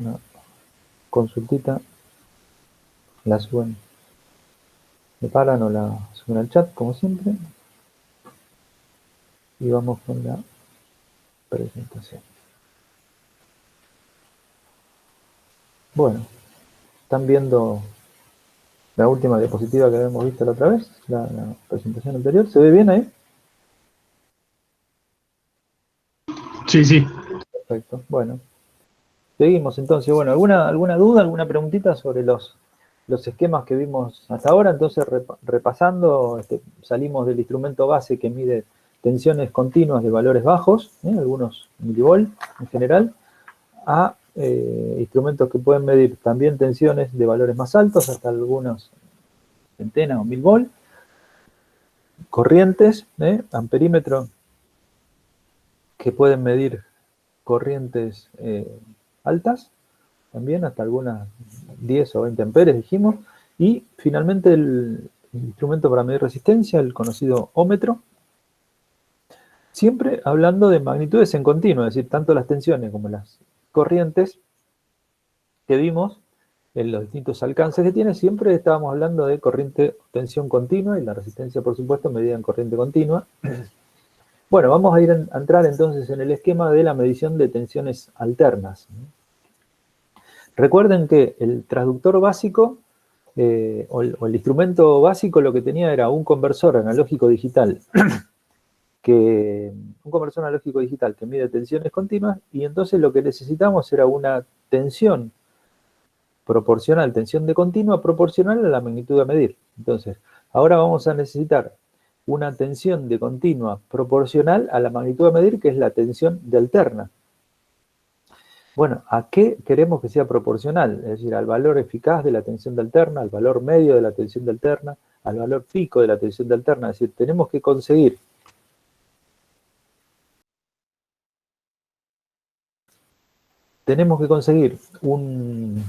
una consultita, la suben, me paran o la suben al chat, como siempre. Y vamos con la presentación. Bueno, están viendo la última diapositiva que habíamos visto la otra vez, la presentación anterior. ¿Se ve bien ahí? Sí, sí. Perfecto. Bueno, seguimos entonces. Bueno, ¿alguna duda, alguna preguntita sobre los esquemas que vimos hasta ahora? Entonces, repasando, salimos del instrumento base que mide tensiones continuas de valores bajos, algunos milivolt en general, a instrumentos que pueden medir también tensiones de valores más altos, hasta algunos centenas o 1000 volt, corrientes, amperímetro, que pueden medir corrientes altas, también hasta algunas 10 o 20 amperes dijimos, y finalmente el instrumento para medir resistencia, el conocido ómetro, siempre hablando de magnitudes en continuo, es decir, tanto las tensiones como las corrientes que vimos en los distintos alcances que tiene, siempre estábamos hablando de corriente, tensión continua, y la resistencia, por supuesto, medida en corriente continua. Bueno, vamos a entrar entonces en el esquema de la medición de tensiones alternas. Recuerden que el transductor básico, o el instrumento básico, lo que tenía era un conversor analógico digital, un conversor analógico digital que mide tensiones continuas, y entonces lo que necesitamos era una tensión proporcional, tensión de continua proporcional a la magnitud a medir. Entonces, ahora vamos a necesitar una tensión de continua proporcional a la magnitud a medir, que es la tensión de alterna. Bueno, ¿a qué queremos que sea proporcional? Es decir, al valor eficaz de la tensión de alterna, al valor medio de la tensión de alterna, al valor pico de la tensión de alterna. Es decir, tenemos que conseguir un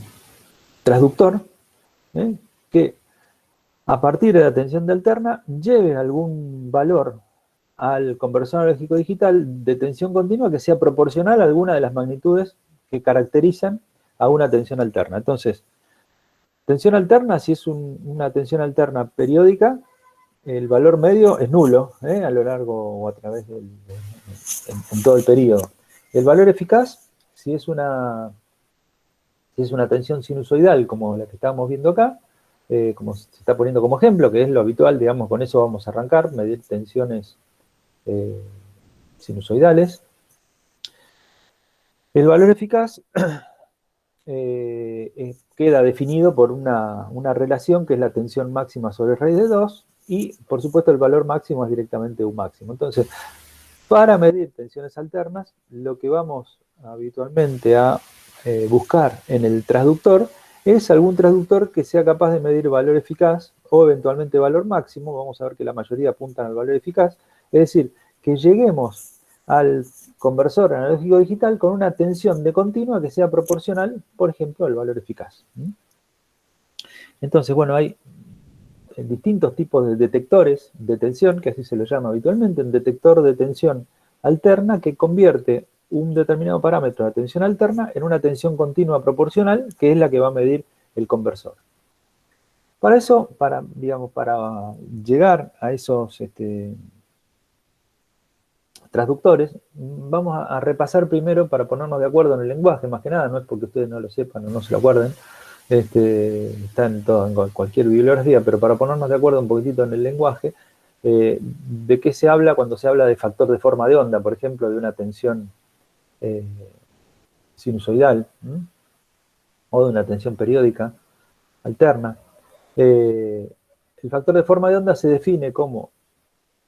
transductor que a partir de la tensión de alterna lleve algún valor al conversor analógico digital de tensión continua que sea proporcional a alguna de las magnitudes que caracterizan a una tensión alterna. Entonces, tensión alterna, si es una tensión alterna periódica, el valor medio es nulo, a lo largo o a través en todo el periodo. El valor eficaz, si es una tensión sinusoidal como la que estamos viendo acá, como se está poniendo como ejemplo, que es lo habitual, digamos, con eso vamos a arrancar, medir tensiones sinusoidales. El valor eficaz queda definido por una relación que es la tensión máxima sobre raíz de 2, y por supuesto el valor máximo es directamente U máximo. Entonces, para medir tensiones alternas, lo que vamos habitualmente a buscar en el transductor es algún transductor que sea capaz de medir valor eficaz o eventualmente valor máximo. Vamos a ver que la mayoría apuntan al valor eficaz, es decir, que lleguemos al conversor analógico digital con una tensión de continua que sea proporcional, por ejemplo, al valor eficaz. Entonces, bueno, hay distintos tipos de detectores de tensión, que así se lo llama habitualmente, un detector de tensión alterna que convierte un determinado parámetro de tensión alterna en una tensión continua proporcional, que es la que va a medir el conversor. Para eso, para llegar a esos transductores, vamos a repasar primero para ponernos de acuerdo en el lenguaje, más que nada, no es porque ustedes no lo sepan o no se lo acuerden, está en cualquier bibliografía, pero para ponernos de acuerdo un poquitito en el lenguaje, de qué se habla cuando se habla de factor de forma de onda, por ejemplo, de una tensión sinusoidal, o de una tensión periódica alterna. El factor de forma de onda se define como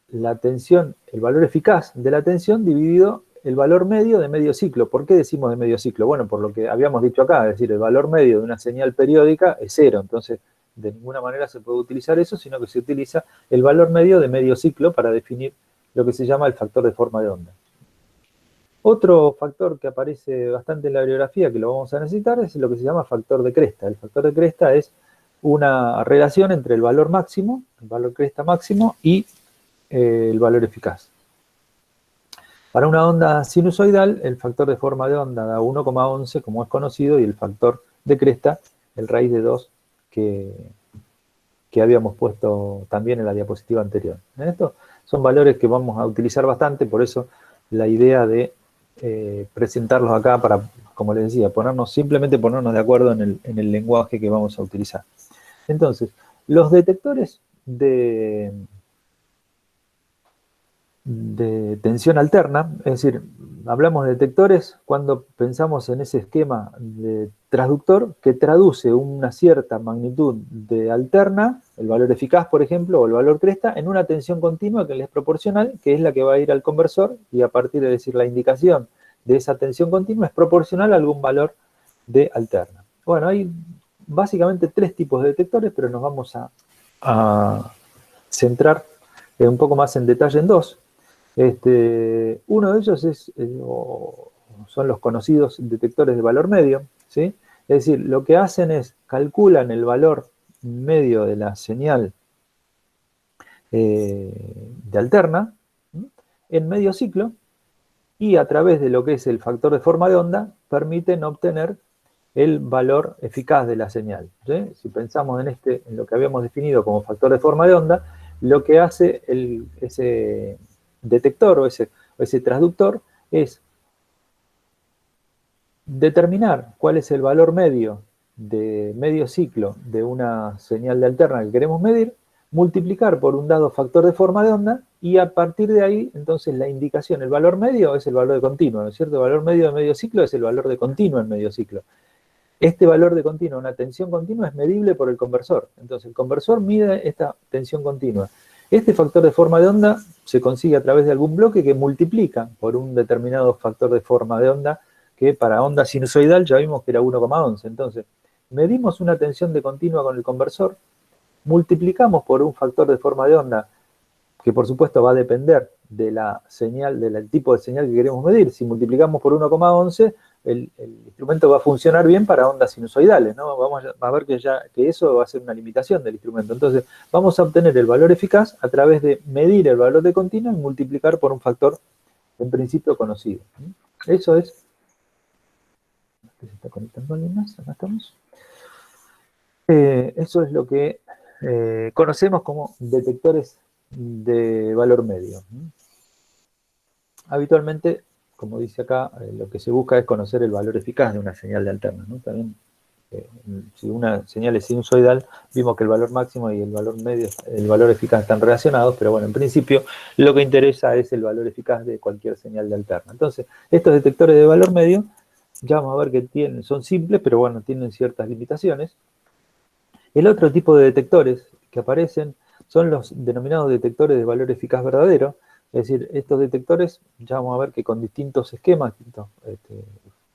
la tensión, el valor eficaz de la tensión dividido el valor medio de medio ciclo. ¿Por qué decimos de medio ciclo? Bueno, por lo que habíamos dicho acá, es decir, el valor medio de una señal periódica es 0, entonces de ninguna manera se puede utilizar eso, sino que se utiliza el valor medio de medio ciclo para definir lo que se llama el factor de forma de onda. Otro factor que aparece bastante en la bibliografía, que lo vamos a necesitar, es lo que se llama factor de cresta. El factor de cresta es una relación entre el valor máximo, el valor cresta máximo, y el valor eficaz. Para una onda sinusoidal, el factor de forma de onda da 1,11, como es conocido, y el factor de cresta, el raíz de 2, que habíamos puesto también en la diapositiva anterior. Estos son valores que vamos a utilizar bastante, por eso la idea de presentarlos acá para, como les decía, simplemente ponernos de acuerdo en el lenguaje que vamos a utilizar. Entonces, los detectores de tensión alterna, es decir, hablamos de detectores cuando pensamos en ese esquema de transductor que traduce una cierta magnitud de alterna, el valor eficaz, por ejemplo, o el valor cresta, en una tensión continua que le es proporcional, que es la que va a ir al conversor, y a partir de decir la indicación de esa tensión continua es proporcional a algún valor de alterna. Bueno, hay básicamente 3 tipos de detectores, pero nos vamos a centrar un poco más en detalle en 2. Uno de ellos son los conocidos detectores de valor medio, ¿sí? Es decir, lo que hacen es calculan el valor medio de la señal de alterna, ¿sí?, en medio ciclo, y a través de lo que es el factor de forma de onda permiten obtener el valor eficaz de la señal, ¿sí? Si pensamos en lo que habíamos definido como factor de forma de onda, lo que hace ese detector o ese transductor es determinar cuál es el valor medio de medio ciclo de una señal de alterna que queremos medir, multiplicar por un dado factor de forma de onda, y a partir de ahí, entonces la indicación, el valor medio es el valor de continuo, ¿no es cierto? El valor medio de medio ciclo es el valor de continuo en medio ciclo. Este valor de continuo, una tensión continua, es medible por el conversor. Entonces, el conversor mide esta tensión continua. Este factor de forma de onda se consigue a través de algún bloque que multiplica por un determinado factor de forma de onda, que para onda sinusoidal ya vimos que era 1,11. Entonces, medimos una tensión de continua con el conversor, multiplicamos por un factor de forma de onda, que por supuesto va a depender de la señal, del tipo de señal que queremos medir. Si multiplicamos por 1,11, el instrumento va a funcionar bien para ondas sinusoidales, ¿no? Vamos a ver que eso va a ser una limitación del instrumento. Entonces, vamos a obtener el valor eficaz a través de medir el valor de continuo y multiplicar por un factor, en principio, conocido. Eso es... Se está conectando alguien más, acá estamos. Eso es lo que conocemos como detectores de valor medio. Habitualmente, como dice acá, lo que se busca es conocer el valor eficaz de una señal de alterna, ¿no? También, si una señal es sinusoidal, vimos que el valor máximo y el valor medio, el valor eficaz están relacionados, pero bueno, en principio lo que interesa es el valor eficaz de cualquier señal de alterna. Entonces, estos detectores de valor medio, ya vamos a ver que son simples, pero bueno, tienen ciertas limitaciones. El otro tipo de detectores que aparecen son los denominados detectores de valor eficaz verdadero. Es decir, estos detectores, ya vamos a ver que con distintos esquemas, distintas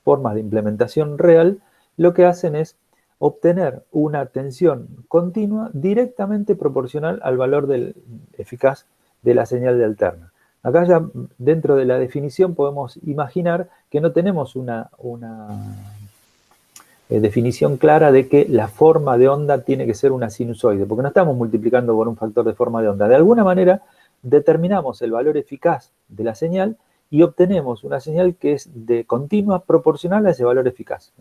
formas de implementación real, lo que hacen es obtener una tensión continua directamente proporcional al valor eficaz de la señal de alterna. Acá ya dentro de la definición podemos imaginar que no tenemos una definición clara de que la forma de onda tiene que ser una sinusoide, porque no estamos multiplicando por un factor de forma de onda. De alguna manera determinamos el valor eficaz de la señal y obtenemos una señal que es de continua proporcional a ese valor eficaz.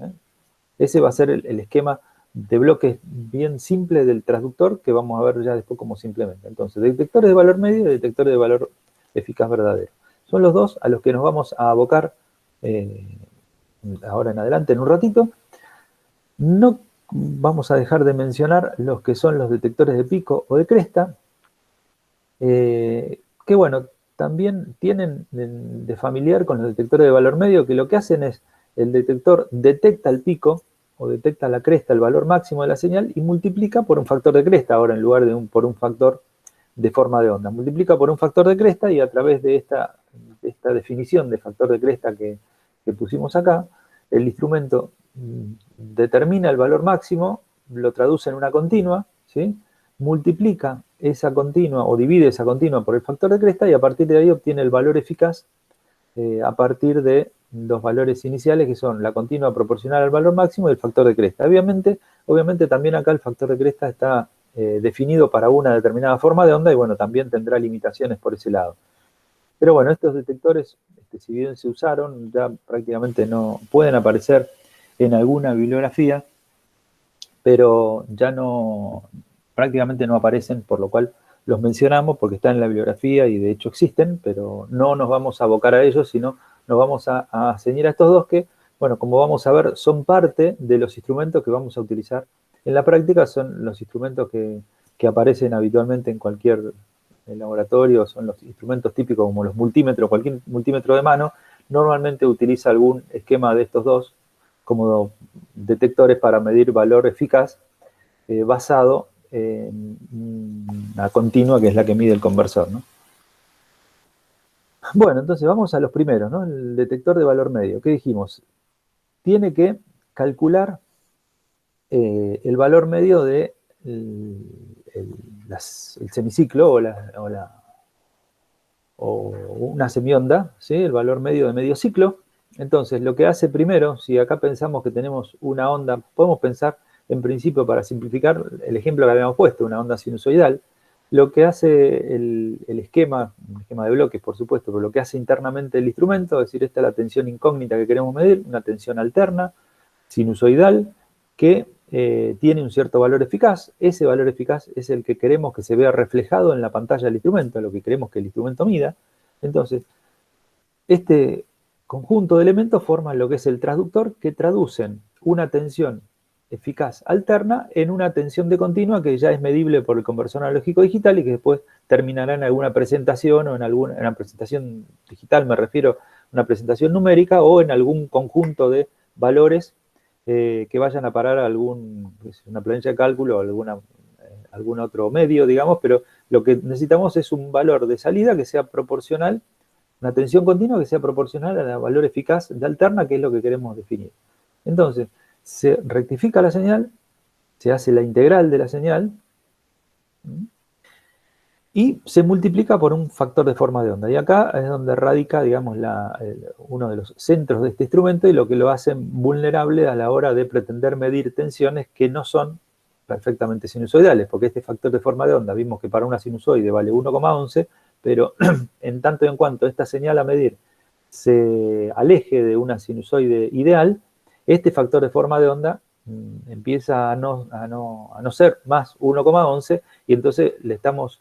Ese va a ser el esquema de bloques bien simple del transductor, que vamos a ver ya después cómo se implementa. Entonces, detectores de valor medio y detectores de valor eficaz verdadero. Son los dos a los que nos vamos a abocar ahora en adelante en un ratito. No vamos a dejar de mencionar los que son los detectores de pico o de cresta, que bueno, también tienen de familiar con los detectores de valor medio, que lo que hacen es, el detector detecta el pico o detecta la cresta, el valor máximo de la señal, y multiplica por un factor de cresta, ahora en lugar de por un factor de forma de onda. Multiplica por un factor de cresta, y a través de esta definición de factor de cresta que pusimos acá, el instrumento determina el valor máximo, lo traduce en una continua, ¿sí?, multiplica esa continua o divide esa continua por el factor de cresta, y a partir de ahí obtiene el valor eficaz a partir de los valores iniciales, que son la continua proporcional al valor máximo y el factor de cresta. Obviamente también acá el factor de cresta está definido para una determinada forma de onda, y bueno, también tendrá limitaciones por ese lado. Pero bueno, estos detectores, si bien se usaron, ya prácticamente no pueden aparecer en alguna bibliografía, pero ya no, prácticamente no aparecen, por lo cual los mencionamos porque están en la bibliografía y de hecho existen, pero no nos vamos a abocar a ellos, sino nos vamos a ceñir a estos dos que, bueno, como vamos a ver, son parte de los instrumentos que vamos a utilizar en la práctica, son los instrumentos que aparecen habitualmente en cualquier laboratorio, son los instrumentos típicos como los multímetros, cualquier multímetro de mano, normalmente utiliza algún esquema de estos dos como detectores para medir valor eficaz basado en una continua que es la que mide el conversor, ¿no? Bueno, entonces vamos a los primeros, ¿no? El detector de valor medio. ¿Qué dijimos? Tiene que calcular el valor medio de el semiciclo o una semionda, ¿sí? El valor medio de medio ciclo. Entonces, lo que hace primero, si acá pensamos que tenemos una onda, podemos pensar en principio, para simplificar, el ejemplo que habíamos puesto, una onda sinusoidal, lo que hace el esquema, un esquema de bloques, por supuesto, pero lo que hace internamente el instrumento, es decir, esta es la tensión incógnita que queremos medir, una tensión alterna, sinusoidal, que tiene un cierto valor eficaz. Ese valor eficaz es el que queremos que se vea reflejado en la pantalla del instrumento, lo que queremos que el instrumento mida. Entonces, este conjunto de elementos forman lo que es el transductor, que traducen una tensión eficaz alterna en una tensión de continua que ya es medible por el conversor analógico digital y que después terminará en alguna presentación o en una presentación digital, me refiero a una presentación numérica o en algún conjunto de valores que vayan a parar a una planilla de cálculo o algún otro medio, digamos, pero lo que necesitamos es un valor de salida que sea proporcional, una tensión continua que sea proporcional al valor eficaz de alterna, que es lo que queremos definir. Entonces, se rectifica la señal, se hace la integral de la señal y se multiplica por un factor de forma de onda. Y acá es donde radica, digamos, uno de los centros de este instrumento y lo que lo hace vulnerable a la hora de pretender medir tensiones que no son perfectamente sinusoidales, porque este factor de forma de onda, vimos que para una sinusoide vale 1,11, pero en tanto y en cuanto esta señal a medir se aleje de una sinusoide ideal, este factor de forma de onda empieza a no ser más 1,11 y entonces le estamos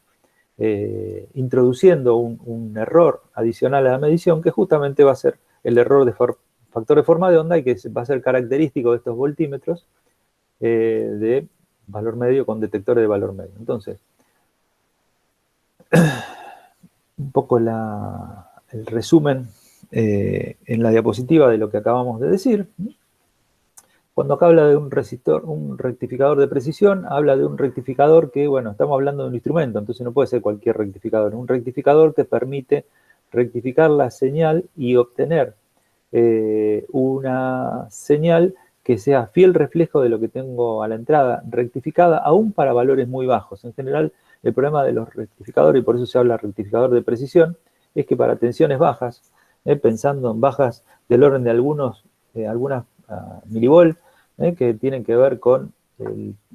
introduciendo un error adicional a la medición que justamente va a ser el error de factor de forma de onda y que va a ser característico de estos voltímetros de valor medio con detectores de valor medio. Entonces, un poco el resumen en la diapositiva de lo que acabamos de decir. Cuando acá habla de un resistor, un rectificador de precisión, habla de un rectificador que, bueno, estamos hablando de un instrumento, entonces no puede ser cualquier rectificador. Un rectificador que permite rectificar la señal y obtener una señal que sea fiel reflejo de lo que tengo a la entrada, rectificada aún para valores muy bajos. En general, el problema de los rectificadores, y por eso se habla de rectificador de precisión, es que para tensiones bajas, pensando en bajas del orden de algunas milivolt, que tienen que ver con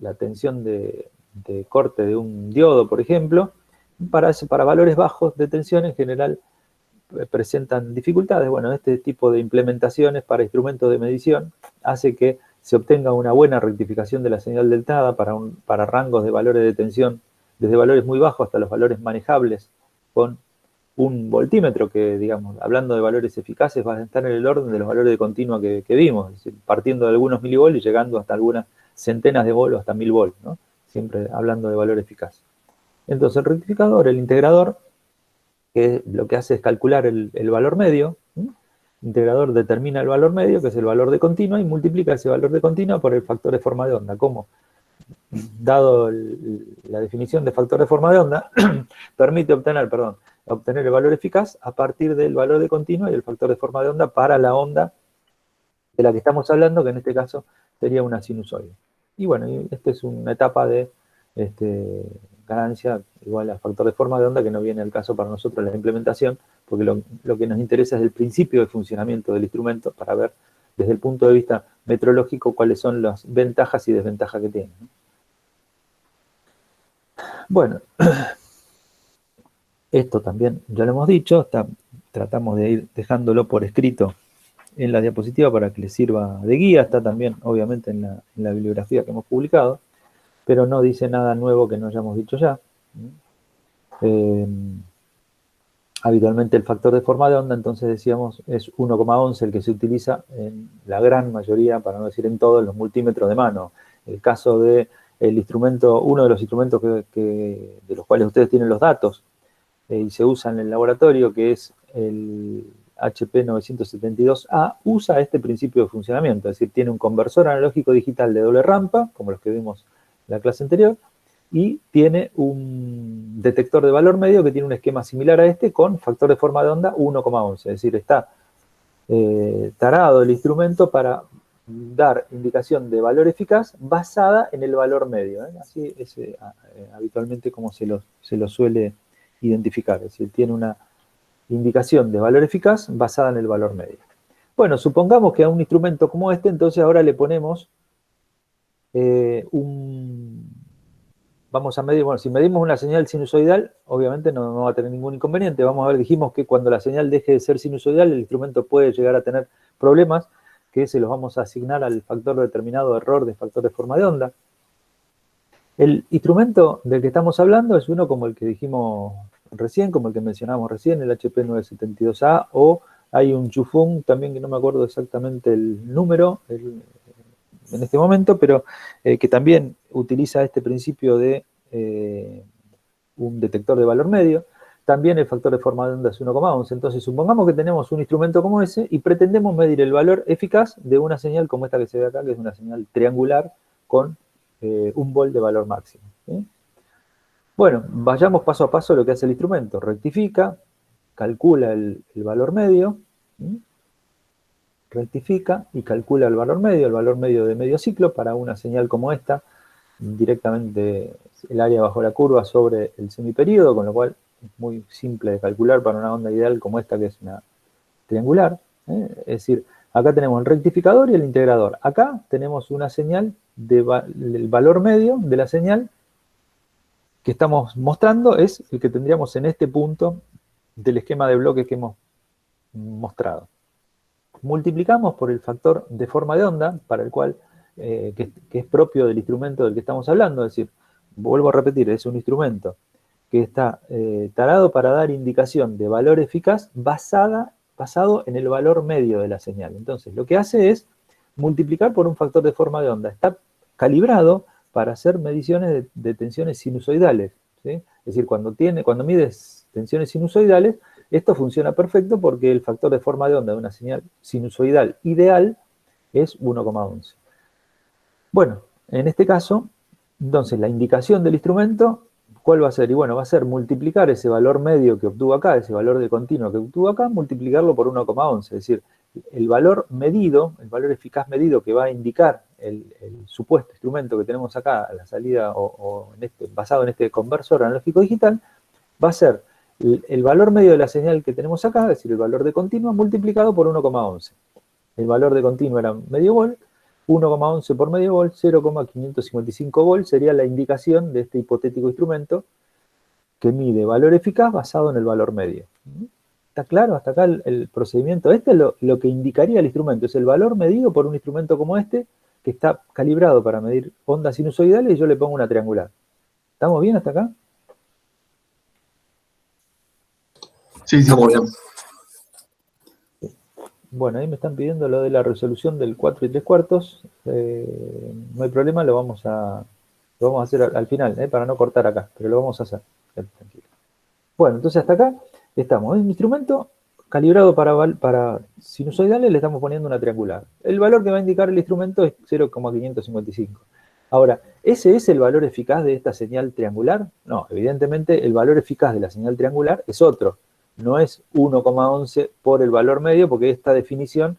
la tensión de corte de un diodo, por ejemplo, para valores bajos de tensión en general presentan dificultades. Bueno, este tipo de implementaciones para instrumentos de medición hace que se obtenga una buena rectificación de la señal deltada para rangos de valores de tensión desde valores muy bajos hasta los valores manejables con un voltímetro que, digamos, hablando de valores eficaces, va a estar en el orden de los valores de continua que vimos, es decir, partiendo de algunos milivolts y llegando hasta algunas centenas de volts, hasta 1000 volts, ¿no? Siempre hablando de valor eficaz. Entonces, el rectificador, el integrador, que lo que hace es calcular el valor medio, ¿sí? El integrador determina el valor medio, que es el valor de continua, y multiplica ese valor de continua por el factor de forma de onda. ¿Cómo? Dado la definición de factor de forma de onda, permite obtener el valor eficaz a partir del valor de continua y el factor de forma de onda para la onda de la que estamos hablando, que en este caso sería una sinusoide. Y bueno, esta es una etapa de ganancia igual a factor de forma de onda, que no viene al caso para nosotros la implementación, porque lo que nos interesa es el principio de funcionamiento del instrumento para ver desde el punto de vista metrológico cuáles son las ventajas y desventajas que tiene, ¿no? Bueno, Esto también ya lo hemos dicho, tratamos de ir dejándolo por escrito en la diapositiva para que les sirva de guía, está también obviamente en la bibliografía que hemos publicado, pero no dice nada nuevo que no hayamos dicho ya. Habitualmente el factor de forma de onda, entonces decíamos, es 1,11 el que se utiliza en la gran mayoría, para no decir en todos, los multímetros de mano. El caso de el instrumento, uno de los instrumentos de los cuales ustedes tienen los datos y se usa en el laboratorio, que es el HP 972A, usa este principio de funcionamiento, es decir, tiene un conversor analógico digital de doble rampa, como los que vimos en la clase anterior, y tiene un detector de valor medio que tiene un esquema similar a este con factor de forma de onda 1,11, es decir, está tarado el instrumento para dar indicación de valor eficaz basada en el valor medio. Así es habitualmente como se lo suele identificar, es decir, tiene una indicación de valor eficaz basada en el valor medio. Bueno, supongamos que a un instrumento como este, entonces ahora le ponemos vamos a medir, bueno, si medimos una señal sinusoidal, obviamente no va a tener ningún inconveniente. Vamos a ver, dijimos que cuando la señal deje de ser sinusoidal, el instrumento puede llegar a tener problemas, que se los vamos a asignar al factor determinado de error de factor de forma de onda. El instrumento del que estamos hablando es uno como el que dijimos recién, como el que mencionamos recién, el HP 972A, o hay un Chufung también que no me acuerdo exactamente el número en este momento, pero que también utiliza este principio de un detector de valor medio. También el factor de forma de onda es 1,11. Entonces, supongamos que tenemos un instrumento como ese y pretendemos medir el valor eficaz de una señal como esta que se ve acá, que es una señal triangular con 1 volt de valor máximo. ¿Sí? Bueno, vayamos paso a paso lo que hace el instrumento. Rectifica, calcula el valor medio, ¿sí? Rectifica y calcula el valor medio de medio ciclo para una señal como esta, directamente el área bajo la curva sobre el semiperíodo, con lo cual es muy simple de calcular para una onda ideal como esta, que es una triangular. Es decir, acá tenemos el rectificador y el integrador. Acá tenemos una señal del valor medio de la señal que estamos mostrando, es el que tendríamos en este punto del esquema de bloques que hemos mostrado. Multiplicamos por el factor de forma de onda, para el cual, que es propio del instrumento del que estamos hablando, es decir, vuelvo a repetir, es un instrumento que está tarado para dar indicación de valor eficaz basado en el valor medio de la señal. Entonces, lo que hace es multiplicar por un factor de forma de onda. Está calibrado para hacer mediciones de tensiones sinusoidales, ¿sí? Es decir, cuando mides tensiones sinusoidales, esto funciona perfecto porque el factor de forma de onda de una señal sinusoidal ideal es 1,11. Bueno, en este caso, entonces la indicación del instrumento, ¿cuál va a ser? Y bueno, va a ser multiplicar ese valor medio que obtuvo acá, ese valor de continuo que obtuvo acá, multiplicarlo por 1,11. Es decir, el valor medido, el valor eficaz medido que va a indicar el supuesto instrumento que tenemos acá a la salida basado en este conversor analógico digital, va a ser el valor medio de la señal que tenemos acá, es decir, el valor de continua, multiplicado por 1,11. El valor de continua era medio volt, 1,11 por medio volt, 0,555 volt sería la indicación de este hipotético instrumento que mide valor eficaz basado en el valor medio. ¿Está claro? Hasta acá el procedimiento. Este es lo que indicaría el instrumento, es el valor medido por un instrumento como este, que está calibrado para medir ondas sinusoidales, y yo le pongo una triangular. ¿Estamos bien hasta acá? Sí, sí. Estamos bien. Bueno, ahí me están pidiendo lo de la resolución del 4 3/4. No hay problema, lo vamos a hacer al final, para no cortar acá, pero lo vamos a hacer. Tranquilo. Bueno, entonces hasta acá estamos. Es un instrumento calibrado para sinusoidales, le estamos poniendo una triangular. El valor que va a indicar el instrumento es 0,555. Ahora, ¿ese es el valor eficaz de esta señal triangular? No, evidentemente el valor eficaz de la señal triangular es otro. No es 1,11 por el valor medio, porque esta definición,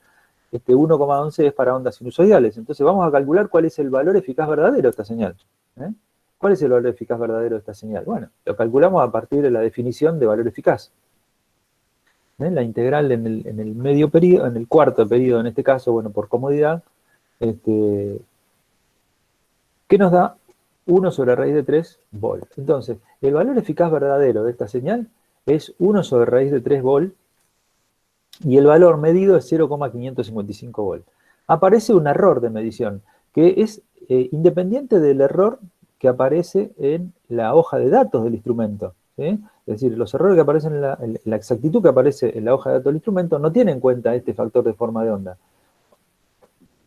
este 1,11 es para ondas sinusoidales. Entonces vamos a calcular cuál es el valor eficaz verdadero de esta señal. ¿Cuál es el valor eficaz verdadero de esta señal? Bueno, lo calculamos a partir de la definición de valor eficaz. La integral en el medio periodo, en el cuarto periodo en este caso, bueno, por comodidad, que nos da 1 sobre raíz de 3 volt. Entonces, el valor eficaz verdadero de esta señal es 1 sobre raíz de 3 volt y el valor medido es 0,555 volt. Aparece un error de medición que es independiente del error que aparece en la hoja de datos del instrumento, ¿sí? Es decir, los errores que aparecen en la exactitud que aparece en la hoja de datos del instrumento no tienen en cuenta este factor de forma de onda,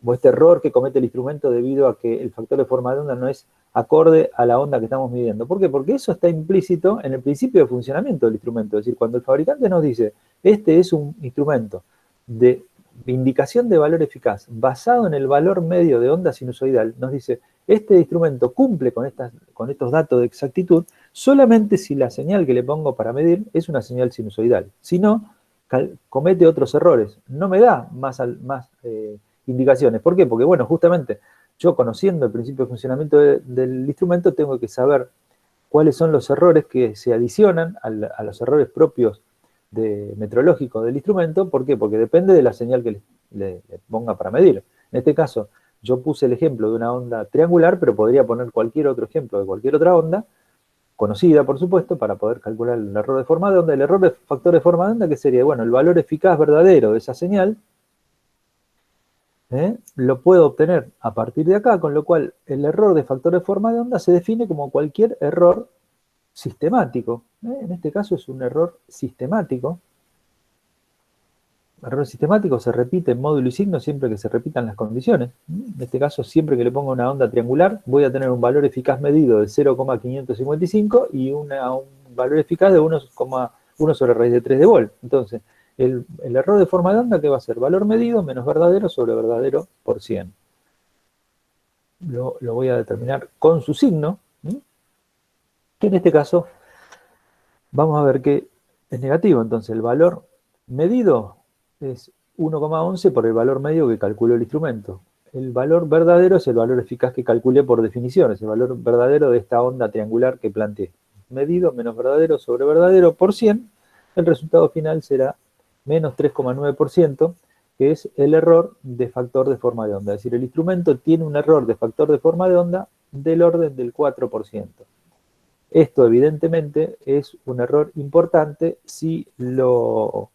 o este error que comete el instrumento debido a que el factor de forma de onda no es acorde a la onda que estamos midiendo. ¿Por qué? Porque eso está implícito en el principio de funcionamiento del instrumento. Es decir, cuando el fabricante nos dice, este es un instrumento de indicación de valor eficaz basado en el valor medio de onda sinusoidal, nos dice, este instrumento cumple con estos datos de exactitud solamente si la señal que le pongo para medir es una señal sinusoidal. Si no, comete otros errores. No me da más indicaciones. ¿Por qué? Porque, bueno, justamente yo conociendo el principio de funcionamiento del instrumento tengo que saber cuáles son los errores que se adicionan a los errores propios metrológicos del instrumento. ¿Por qué? Porque depende de la señal que le ponga para medir. En este caso, yo puse el ejemplo de una onda triangular, pero podría poner cualquier otro ejemplo de cualquier otra onda, conocida, por supuesto, para poder calcular el error de forma de onda. El error de factor de forma de onda, que sería, bueno, el valor eficaz verdadero de esa señal, lo puedo obtener a partir de acá, con lo cual el error de factor de forma de onda se define como cualquier error sistemático. En este caso es un error sistemático. El error sistemático se repite en módulo y signo siempre que se repitan las condiciones. En este caso, siempre que le ponga una onda triangular, voy a tener un valor eficaz medido de 0,555 y un valor eficaz de 1,1 sobre raíz de 3 de volt. Entonces, el error de forma de onda, ¿qué va a ser? Valor medido menos verdadero sobre verdadero por 100. Lo voy a determinar con su signo, que en este caso vamos a ver que es negativo. Entonces, el valor medido es 1,11 por el valor medio que calculó el instrumento. El valor verdadero es el valor eficaz que calculé por definición, es el valor verdadero de esta onda triangular que planteé. Medido menos verdadero sobre verdadero por 100, el resultado final será menos 3,9%, que es el error de factor de forma de onda. Es decir, el instrumento tiene un error de factor de forma de onda del orden del 4%. Esto evidentemente es un error importante si lo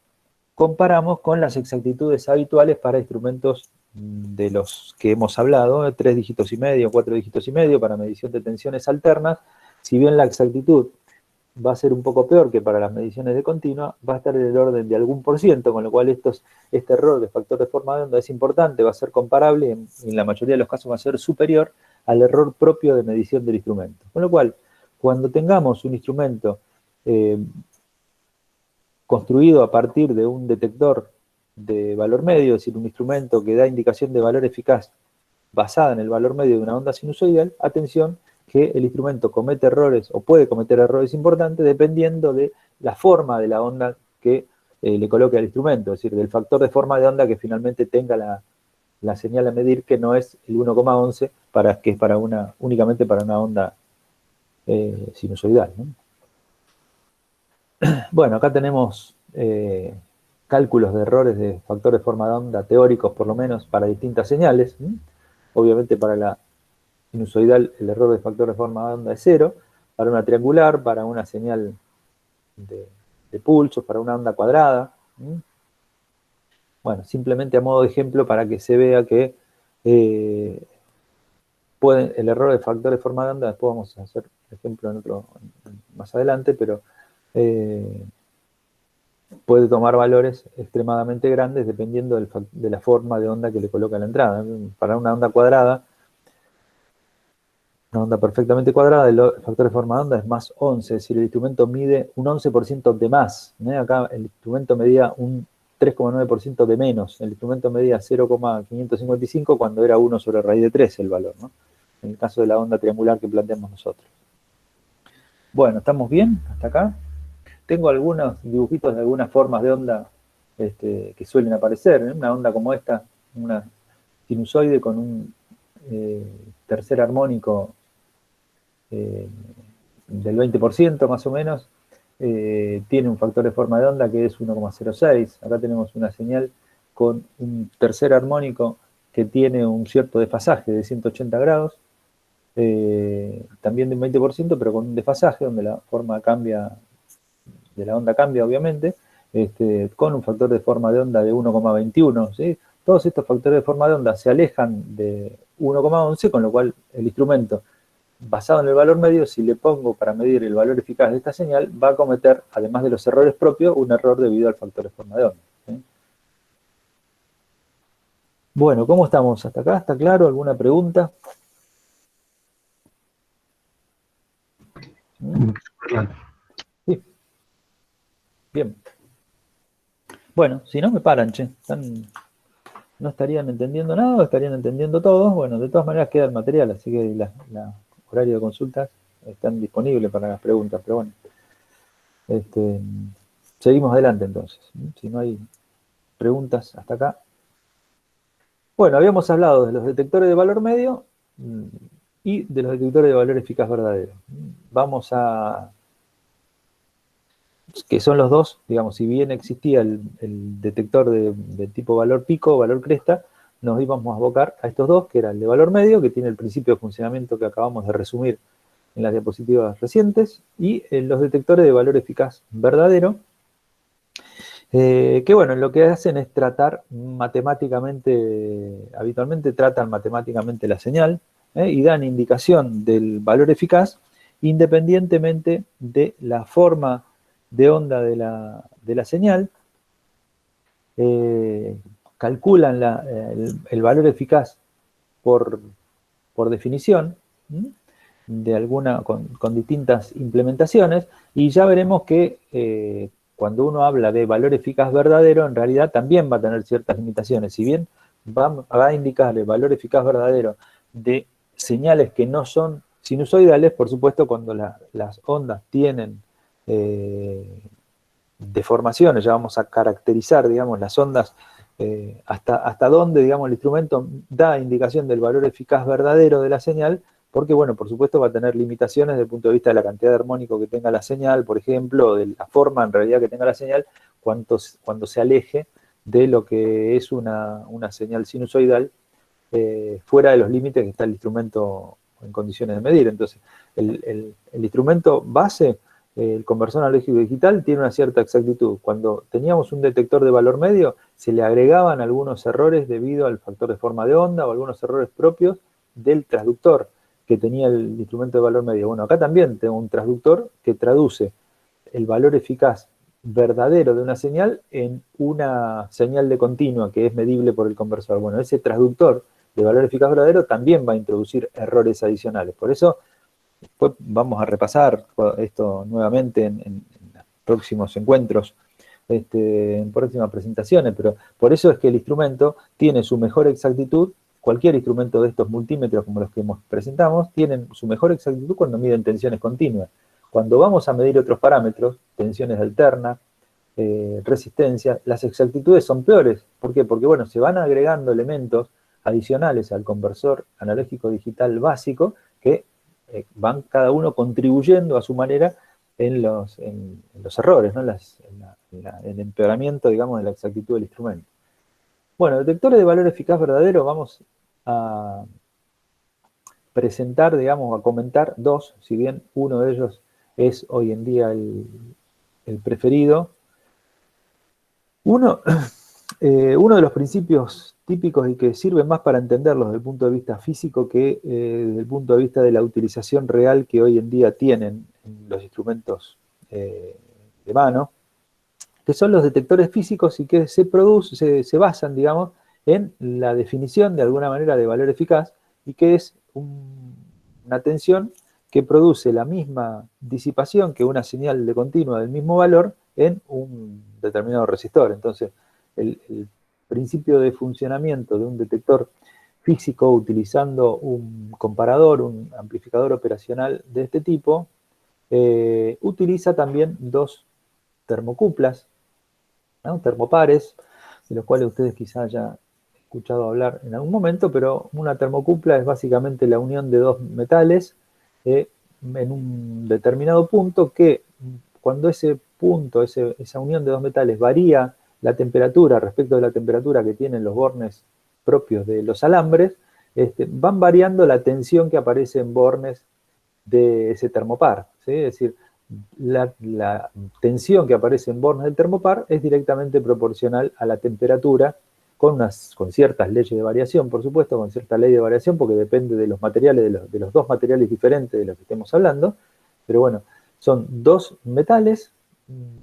comparamos con las exactitudes habituales para instrumentos de los que hemos hablado, 3 dígitos y medio, 4 dígitos y medio, para medición de tensiones alternas. Si bien la exactitud va a ser un poco peor que para las mediciones de continua, va a estar en el orden de algún por ciento, con lo cual este error de factor de forma de onda es importante, va a ser comparable y en la mayoría de los casos va a ser superior al error propio de medición del instrumento. Con lo cual, cuando tengamos un instrumento construido a partir de un detector de valor medio, es decir, un instrumento que da indicación de valor eficaz basada en el valor medio de una onda sinusoidal, atención que el instrumento comete errores o puede cometer errores importantes dependiendo de la forma de la onda que le coloque al instrumento, es decir, del factor de forma de onda que finalmente tenga la señal a medir, que no es el 1,11, que es únicamente para una onda sinusoidal, ¿no? Bueno, acá tenemos cálculos de errores de factor de forma de onda teóricos, por lo menos, para distintas señales. Obviamente para la sinusoidal el error de factor de forma de onda es 0, para una triangular, para una señal de pulsos, para una onda cuadrada. Bueno, simplemente a modo de ejemplo para que se vea que el error de factor de forma de onda, después vamos a hacer ejemplo más adelante, pero puede tomar valores extremadamente grandes dependiendo de la forma de onda que le coloca a la entrada. Para una onda cuadrada, una onda perfectamente cuadrada, el factor de forma de onda es más 11, es decir, el instrumento mide un 11% de más. Acá el instrumento medía un 3,9% de menos. El instrumento medía 0,555 cuando era 1 sobre raíz de 3 el valor, ¿no? En el caso de la onda triangular que planteamos nosotros. Bueno, ¿estamos bien hasta acá? Tengo algunos dibujitos de algunas formas de onda que suelen aparecer. Una onda como esta, una sinusoide con un tercer armónico del 20% más o menos, tiene un factor de forma de onda que es 1,06. Acá tenemos una señal con un tercer armónico que tiene un cierto desfasaje de 180 grados, también de un 20%, pero con un desfasaje donde la forma cambia de la onda cambia, obviamente, con un factor de forma de onda de 1,21, ¿sí? Todos estos factores de forma de onda se alejan de 1,11, con lo cual el instrumento, basado en el valor medio, si le pongo para medir el valor eficaz de esta señal, va a cometer, además de los errores propios, un error debido al factor de forma de onda, ¿sí? Bueno, ¿cómo estamos hasta acá? ¿Está claro? ¿Alguna pregunta? Sí, bien. Bueno, si no me paran, che. No estarían entendiendo nada, o estarían entendiendo todos. Bueno, de todas maneras queda el material, así que la horario de consultas están disponibles para las preguntas, pero bueno. Seguimos adelante entonces. Si no hay preguntas hasta acá. Bueno, habíamos hablado de los detectores de valor medio y de los detectores de valor eficaz verdadero. Vamos a... que son los dos, digamos, si bien existía el detector de tipo valor pico, valor cresta, nos íbamos a abocar a estos dos, que era el de valor medio, que tiene el principio de funcionamiento que acabamos de resumir en las diapositivas recientes, y los detectores de valor eficaz verdadero, que bueno, lo que hacen es tratar matemáticamente, habitualmente tratan matemáticamente la señal, y dan indicación del valor eficaz independientemente de la forma de onda de la señal, calculan el valor eficaz por definición, con distintas implementaciones, y ya veremos que cuando uno habla de valor eficaz verdadero, en realidad también va a tener ciertas limitaciones. Si bien va a indicar el valor eficaz verdadero de señales que no son sinusoidales, por supuesto, cuando las ondas tienen deformaciones, ya vamos a caracterizar, digamos, las ondas, hasta dónde, digamos, el instrumento da indicación del valor eficaz verdadero de la señal, porque, bueno, por supuesto va a tener limitaciones desde el punto de vista de la cantidad de armónico que tenga la señal, por ejemplo, o de la forma en realidad que tenga la señal, cuando se aleje de lo que es una señal sinusoidal, fuera de los límites que está el instrumento en condiciones de medir. Entonces, el instrumento base, el conversor analógico digital, tiene una cierta exactitud. Cuando teníamos un detector de valor medio, se le agregaban algunos errores debido al factor de forma de onda o algunos errores propios del transductor que tenía el instrumento de valor medio. Bueno, acá también tengo un transductor que traduce el valor eficaz verdadero de una señal en una señal de continua que es medible por el conversor. Bueno, ese transductor de valor eficaz verdadero también va a introducir errores adicionales. Por eso, después vamos a repasar esto nuevamente en próximos encuentros, en próximas presentaciones, pero por eso es que el instrumento tiene su mejor exactitud. Cualquier instrumento de estos multímetros como los que presentamos tienen su mejor exactitud cuando miden tensiones continuas. Cuando vamos a medir otros parámetros, tensiones alternas, resistencia, las exactitudes son peores. ¿Por qué? Porque, bueno, se van agregando elementos adicionales al conversor analógico digital básico que van cada uno contribuyendo a su manera en los errores, ¿no? En el empeoramiento, digamos, de la exactitud del instrumento. Bueno, detectores de valor eficaz verdadero, vamos a presentar, digamos, a comentar dos, si bien uno de ellos es hoy en día el preferido. Uno de los principios típicos y que sirve más para entenderlos desde el punto de vista físico que desde el punto de vista de la utilización real que hoy en día tienen los instrumentos de mano, que son los detectores físicos y que se basan, digamos, en la definición de alguna manera de valor eficaz, y que es una tensión que produce la misma disipación que una señal de continua del mismo valor en un determinado resistor. Entonces, el principio de funcionamiento de un detector físico utilizando un comparador, un amplificador operacional de este tipo, utiliza también dos termocuplas, ¿no? Termopares, de los cuales ustedes quizás hayan escuchado hablar en algún momento, pero una termocupla es básicamente la unión de dos metales en un determinado punto, que cuando ese punto, esa unión de dos metales varía la temperatura respecto de la temperatura que tienen los bornes propios de los alambres, van variando la tensión que aparece en bornes de ese termopar, ¿sí? Es decir, la tensión que aparece en bornes del termopar es directamente proporcional a la temperatura, con ciertas leyes de variación, por supuesto, con cierta ley de variación, porque depende de los materiales, de los dos materiales diferentes de los que estemos hablando, pero bueno, son dos metales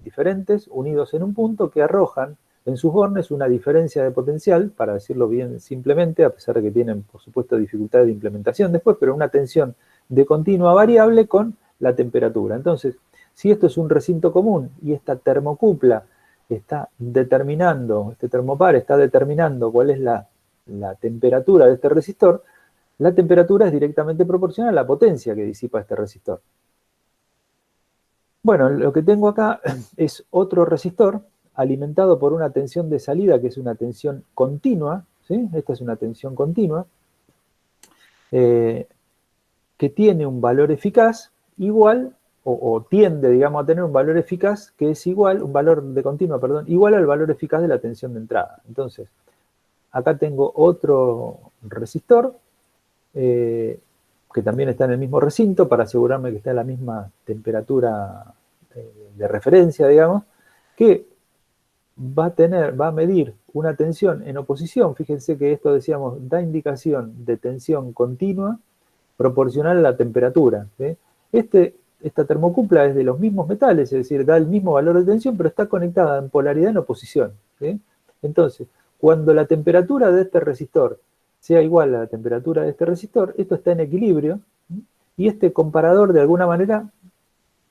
diferentes unidos en un punto que arrojan en sus bornes una diferencia de potencial, para decirlo bien simplemente, a pesar de que tienen, por supuesto, dificultades de implementación después, pero una tensión de continua variable con la temperatura. Entonces, si esto es un recinto común y esta termocupla está determinando, este termopar está determinando cuál es la temperatura de este resistor, la temperatura es directamente proporcional a la potencia que disipa este resistor. Bueno, lo que tengo acá es otro resistor alimentado por una tensión de salida que es una tensión continua, ¿sí? Esta es una tensión continua, que tiene un valor eficaz igual, o tiende, digamos, a tener un valor eficaz que es igual, un valor de continua, perdón, igual al valor eficaz de la tensión de entrada. Entonces, acá tengo otro resistor, que también está en el mismo recinto, para asegurarme que está en la misma temperatura de referencia, digamos, que va a medir una tensión en oposición. Fíjense que esto, decíamos, da indicación de tensión continua proporcional a la temperatura, ¿sí? Esta termocupla es de los mismos metales, es decir, da el mismo valor de tensión, pero está conectada en polaridad en oposición, ¿sí? Entonces, cuando la temperatura de este resistor sea igual a la temperatura de este resistor, esto está en equilibrio, ¿sí? Y este comparador de alguna manera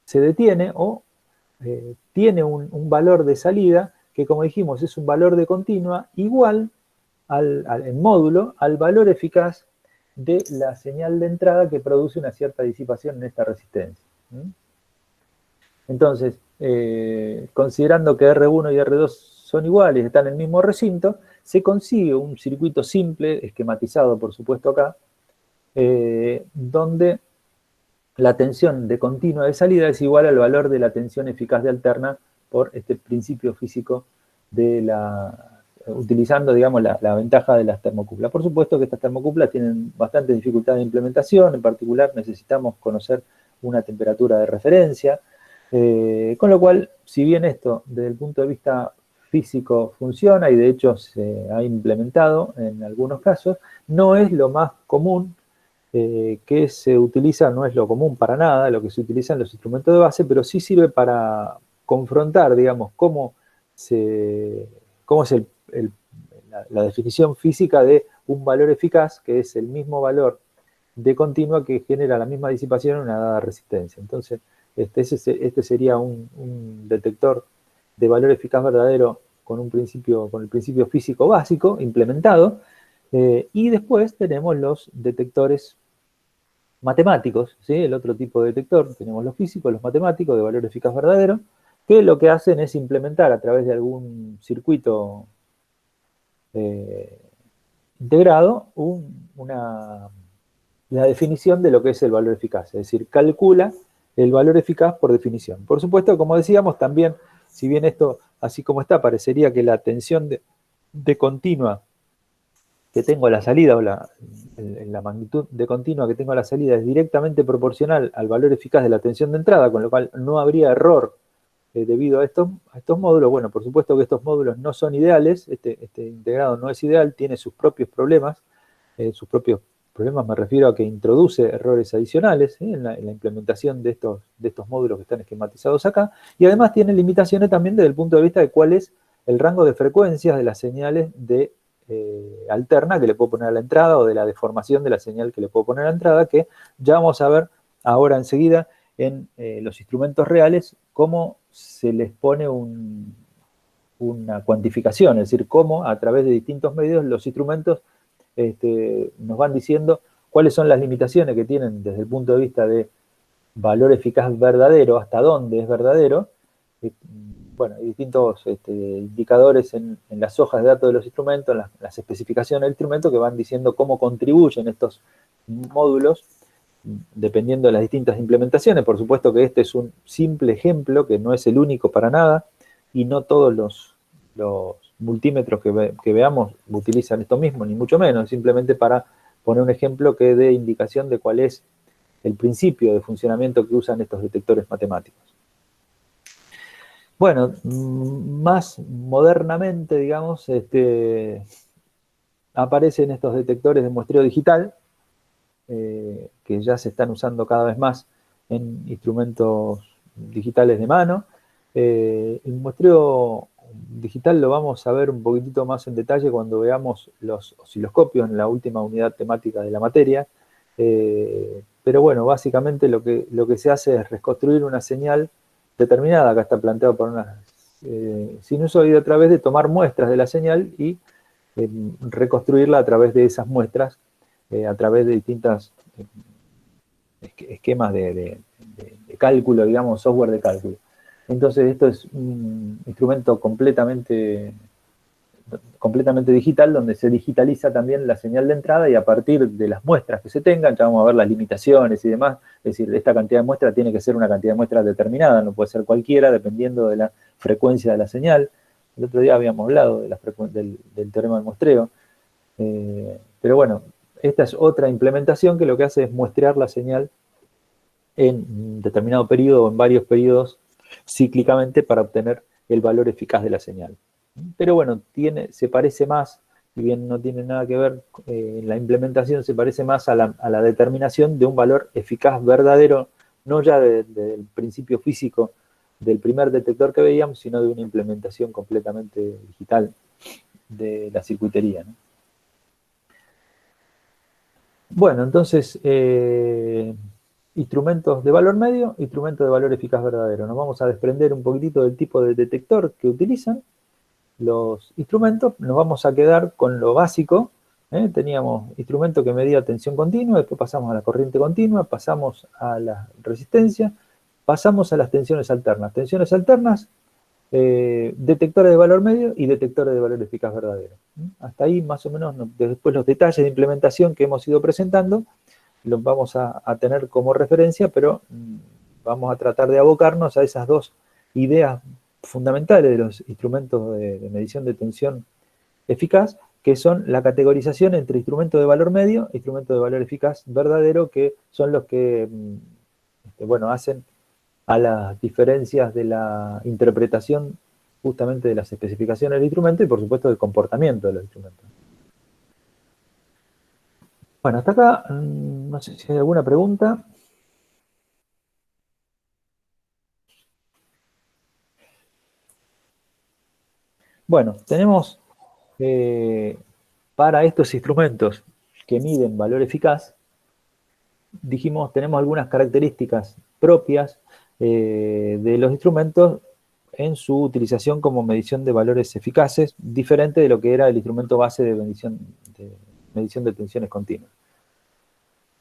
se detiene o tiene un valor de salida que, como dijimos, es un valor de continua igual en módulo al valor eficaz de la señal de entrada que produce una cierta disipación en esta resistencia. Entonces, considerando que R1 y R2 son iguales, están en el mismo recinto, se consigue un circuito simple, esquematizado por supuesto acá, donde la tensión de continua de salida es igual al valor de la tensión eficaz de alterna por este principio físico de utilizando, digamos, la ventaja de las termocuplas. Por supuesto que estas termocuplas tienen bastante dificultad de implementación, en particular necesitamos conocer una temperatura de referencia, con lo cual, si bien esto desde el punto de vista físico funciona y de hecho se ha implementado en algunos casos, no es lo más común que se utiliza, no es lo común para nada, lo que se utiliza en los instrumentos de base, pero sí sirve para confrontar, digamos, cómo es la definición física de un valor eficaz, que es el mismo valor de continua que genera la misma disipación en una dada resistencia. Entonces, este sería un detector de valor eficaz verdadero con el principio físico básico implementado, y después tenemos los detectores matemáticos, ¿sí? El otro tipo de detector, tenemos los físicos, los matemáticos de valor eficaz verdadero, que lo que hacen es implementar a través de algún circuito integrado la definición de lo que es el valor eficaz, es decir, calcula el valor eficaz por definición. Por supuesto, como decíamos, también, si bien esto, así como está, parecería que la tensión de continua que tengo a la salida, o la magnitud de continua que tengo a la salida es directamente proporcional al valor eficaz de la tensión de entrada, con lo cual no habría error debido a estos módulos. Bueno, por supuesto que estos módulos no son ideales, este integrado no es ideal, tiene sus propios problemas, me refiero a que introduce errores adicionales en la implementación de estos módulos que están esquematizados acá, y además tiene limitaciones también desde el punto de vista de cuál es el rango de frecuencias de las señales de alterna que le puedo poner a la entrada, o de la deformación de la señal que le puedo poner a la entrada, que ya vamos a ver ahora enseguida en los instrumentos reales cómo se les pone una cuantificación, es decir, cómo a través de distintos medios los instrumentos nos van diciendo cuáles son las limitaciones que tienen desde el punto de vista de valor eficaz verdadero, hasta dónde es verdadero. Bueno, hay distintos indicadores en las hojas de datos de los instrumentos, en las especificaciones del instrumento, que van diciendo cómo contribuyen estos módulos dependiendo de las distintas implementaciones. Por supuesto que este es un simple ejemplo, que no es el único para nada, y no todos los multímetros que veamos utilizan esto mismo, ni mucho menos, simplemente para poner un ejemplo que dé indicación de cuál es el principio de funcionamiento que usan estos detectores matemáticos. Bueno, más modernamente, digamos, aparecen estos detectores de muestreo digital, que ya se están usando cada vez más en instrumentos digitales de mano. El muestreo digital lo vamos a ver un poquitito más en detalle cuando veamos los osciloscopios en la última unidad temática de la materia. Pero bueno, básicamente lo que se hace es reconstruir una señal determinada. Acá está planteado por una sinusoide a través de tomar muestras de la señal y reconstruirla a través de esas muestras, a través de distintos esquemas de cálculo, digamos, software de cálculo. Entonces esto es un instrumento completamente digital, donde se digitaliza también la señal de entrada y a partir de las muestras que se tengan, ya vamos a ver las limitaciones y demás, es decir, esta cantidad de muestras tiene que ser una cantidad de muestras determinada, no puede ser cualquiera, dependiendo de la frecuencia de la señal. El otro día habíamos hablado de del teorema del muestreo, pero bueno, esta es otra implementación que lo que hace es muestrear la señal en un determinado periodo o en varios periodos cíclicamente para obtener el valor eficaz de la señal. Pero bueno, se parece más, si bien no tiene nada que ver, en la implementación se parece más a la determinación de un valor eficaz verdadero, no ya del principio físico del primer detector que veíamos, sino de una implementación completamente digital de la circuitería, ¿no? Bueno, entonces, instrumentos de valor medio, instrumentos de valor eficaz verdadero. Nos vamos a desprender un poquitito del tipo de detector que utilizan los instrumentos, nos vamos a quedar con lo básico. Teníamos instrumento que medía tensión continua, después pasamos a la corriente continua, pasamos a la resistencia, pasamos a las tensiones alternas. Tensiones alternas, detectores de valor medio y detectores de valor eficaz verdadero. Hasta ahí más o menos, después los detalles de implementación que hemos ido presentando, los vamos a tener como referencia, pero vamos a tratar de abocarnos a esas dos ideas fundamentales de los instrumentos de medición de tensión eficaz, que son la categorización entre instrumentos de valor medio e instrumentos de valor eficaz verdadero, que son los que bueno, hacen a las diferencias de la interpretación justamente de las especificaciones del instrumento y por supuesto del comportamiento de los instrumentos. Bueno, hasta acá, no sé si hay alguna pregunta. Bueno, tenemos para estos instrumentos que miden valor eficaz, dijimos, tenemos algunas características propias de los instrumentos en su utilización como medición de valores eficaces, diferente de lo que era el instrumento base de medición de tensiones continuas.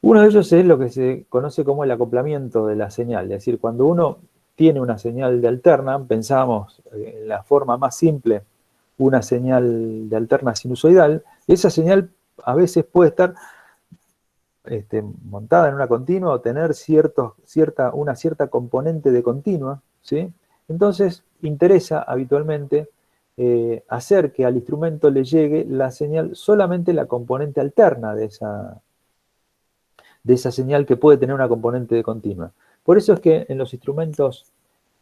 Uno de ellos es lo que se conoce como el acoplamiento de la señal, es decir, cuando uno tiene una señal de alterna, pensábamos en la forma más simple, una señal de alterna sinusoidal, esa señal a veces puede estar montada en una continua o tener una cierta componente de continua, ¿sí? Entonces, interesa habitualmente hacer que al instrumento le llegue la señal, solamente la componente alterna de esa señal que puede tener una componente de continua. Por eso es que en los instrumentos,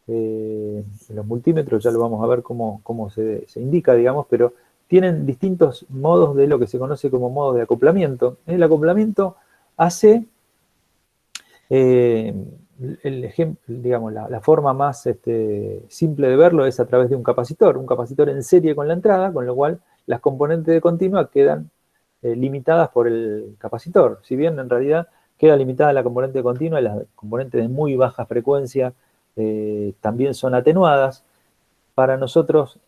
en los multímetros, ya lo vamos a ver cómo se indica, digamos, pero tienen distintos modos de lo que se conoce como modos de acoplamiento. El acoplamiento hace, digamos, la forma más simple de verlo es a través de un capacitor en serie con la entrada, con lo cual las componentes de continua quedan limitadas por el capacitor. Si bien en realidad queda limitada la componente continua, las componentes de muy baja frecuencia también son atenuadas. Para nosotros,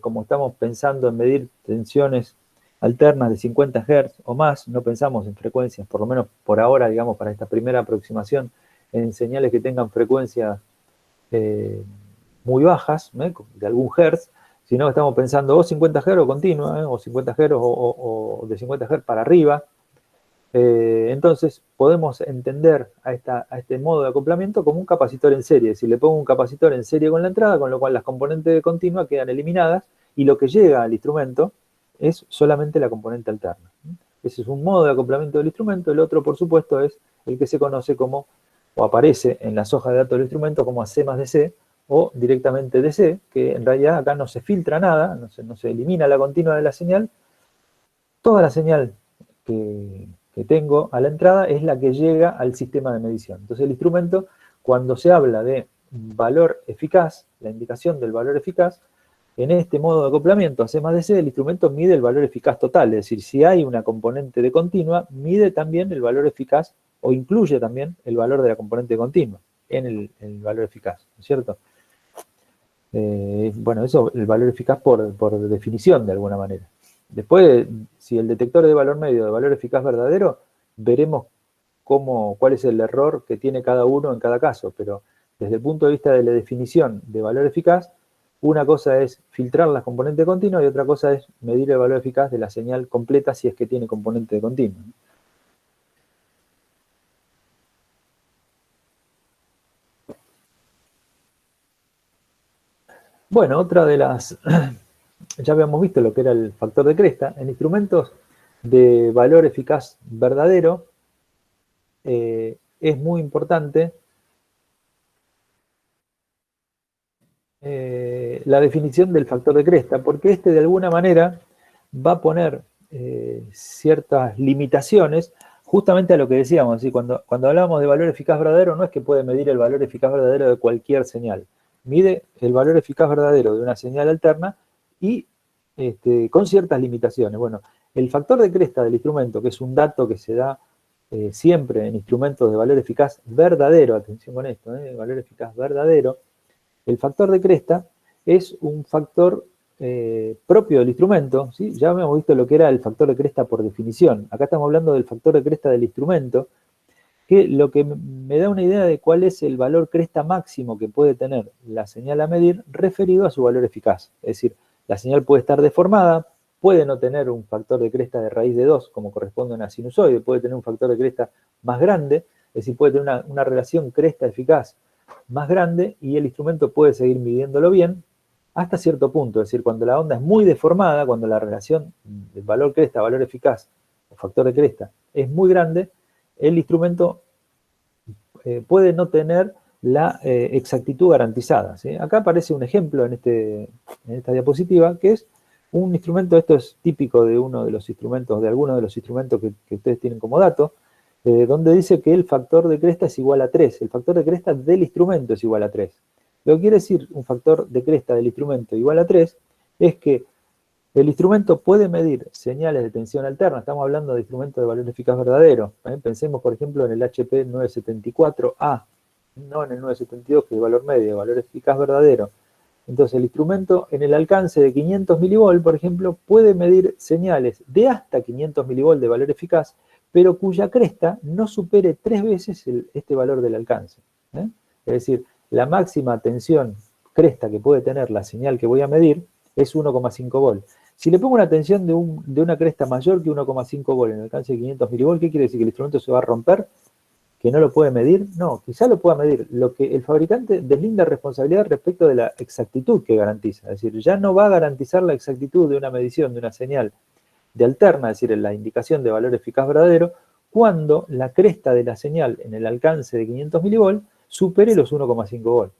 como estamos pensando en medir tensiones alternas de 50 Hz o más, no pensamos en frecuencias, por lo menos por ahora, digamos, para esta primera aproximación, en señales que tengan frecuencias muy bajas, de algún Hz, sino que estamos pensando o 50 Hz o continua, o 50 Hz o de 50 Hz para arriba. Entonces podemos entender a este modo de acoplamiento como un capacitor en serie. Si le pongo un capacitor en serie con la entrada, con lo cual las componentes de continua quedan eliminadas y lo que llega al instrumento es solamente la componente alterna. Ese es un modo de acoplamiento del instrumento. El otro, por supuesto, es el que se conoce como, o aparece en las hojas de datos del instrumento como AC más DC, o directamente DC, que en realidad acá no se filtra nada, no se elimina la continua de la señal. Toda la señal que tengo a la entrada es la que llega al sistema de medición. Entonces el instrumento, cuando se habla de valor eficaz, la indicación del valor eficaz, en este modo de acoplamiento a C más DC, el instrumento mide el valor eficaz total, es decir, si hay una componente de continua, mide también el valor eficaz o incluye también el valor de la componente continua en el valor eficaz, ¿no es cierto? Bueno, eso, el valor eficaz por definición, de alguna manera. Después, si el detector es de valor medio, de valor eficaz verdadero, veremos cuál es el error que tiene cada uno en cada caso, pero desde el punto de vista de la definición de valor eficaz, una cosa es filtrar las componentes continuas y otra cosa es medir el valor eficaz de la señal completa si es que tiene componente de continua. Bueno, otra de las... Ya habíamos visto lo que era el factor de cresta. En instrumentos de valor eficaz verdadero es muy importante la definición del factor de cresta, porque este de alguna manera va a poner ciertas limitaciones justamente a lo que decíamos, ¿sí? Cuando hablábamos de valor eficaz verdadero, no es que puede medir el valor eficaz verdadero de cualquier señal, mide el valor eficaz verdadero de una señal alterna y con ciertas limitaciones. Bueno, el factor de cresta del instrumento, que es un dato que se da siempre en instrumentos de valor eficaz verdadero, atención con esto, valor eficaz verdadero, el factor de cresta es un factor propio del instrumento, ¿sí? Ya habíamos visto lo que era el factor de cresta por definición. Acá estamos hablando del factor de cresta del instrumento, que lo que me da una idea de cuál es el valor cresta máximo que puede tener la señal a medir referido a su valor eficaz. Es decir, la señal puede estar deformada, puede no tener un factor de cresta de raíz de 2, como corresponde a una sinusoide, puede tener un factor de cresta más grande, es decir, puede tener una relación cresta-eficaz más grande y el instrumento puede seguir midiéndolo bien hasta cierto punto. Es decir, cuando la onda es muy deformada, cuando la relación del valor cresta, valor eficaz o factor de cresta es muy grande, el instrumento puede no tener la exactitud garantizada, ¿sí? Acá aparece un ejemplo en esta diapositiva, que es un instrumento, esto es típico de uno de los instrumentos, de algunos de los instrumentos que ustedes tienen como dato, donde dice que el factor de cresta es igual a 3. El factor de cresta del instrumento es igual a 3. Lo que quiere decir un factor de cresta del instrumento igual a 3 es que el instrumento puede medir señales de tensión alterna. Estamos hablando de instrumentos de valor eficaz verdadero. Pensemos, por ejemplo, en el HP 974A, no en el 972, que es valor medio, valor eficaz verdadero. Entonces, el instrumento en el alcance de 500 mV, por ejemplo, puede medir señales de hasta 500 mV de valor eficaz, pero cuya cresta no supere 3 veces este valor del alcance. Es decir, la máxima tensión cresta que puede tener la señal que voy a medir es 1,5 volt. Si le pongo una tensión de una cresta mayor que 1,5 volt en el alcance de 500 mV, ¿qué quiere decir? ¿Que el instrumento se va a romper? ¿Que no lo puede medir? No, quizá lo pueda medir. Lo que el fabricante deslinda responsabilidad respecto de la exactitud que garantiza. Es decir, ya no va a garantizar la exactitud de una medición de una señal de alterna, es decir, en la indicación de valor eficaz verdadero, cuando la cresta de la señal en el alcance de 500 mV supere los 1,5 volt.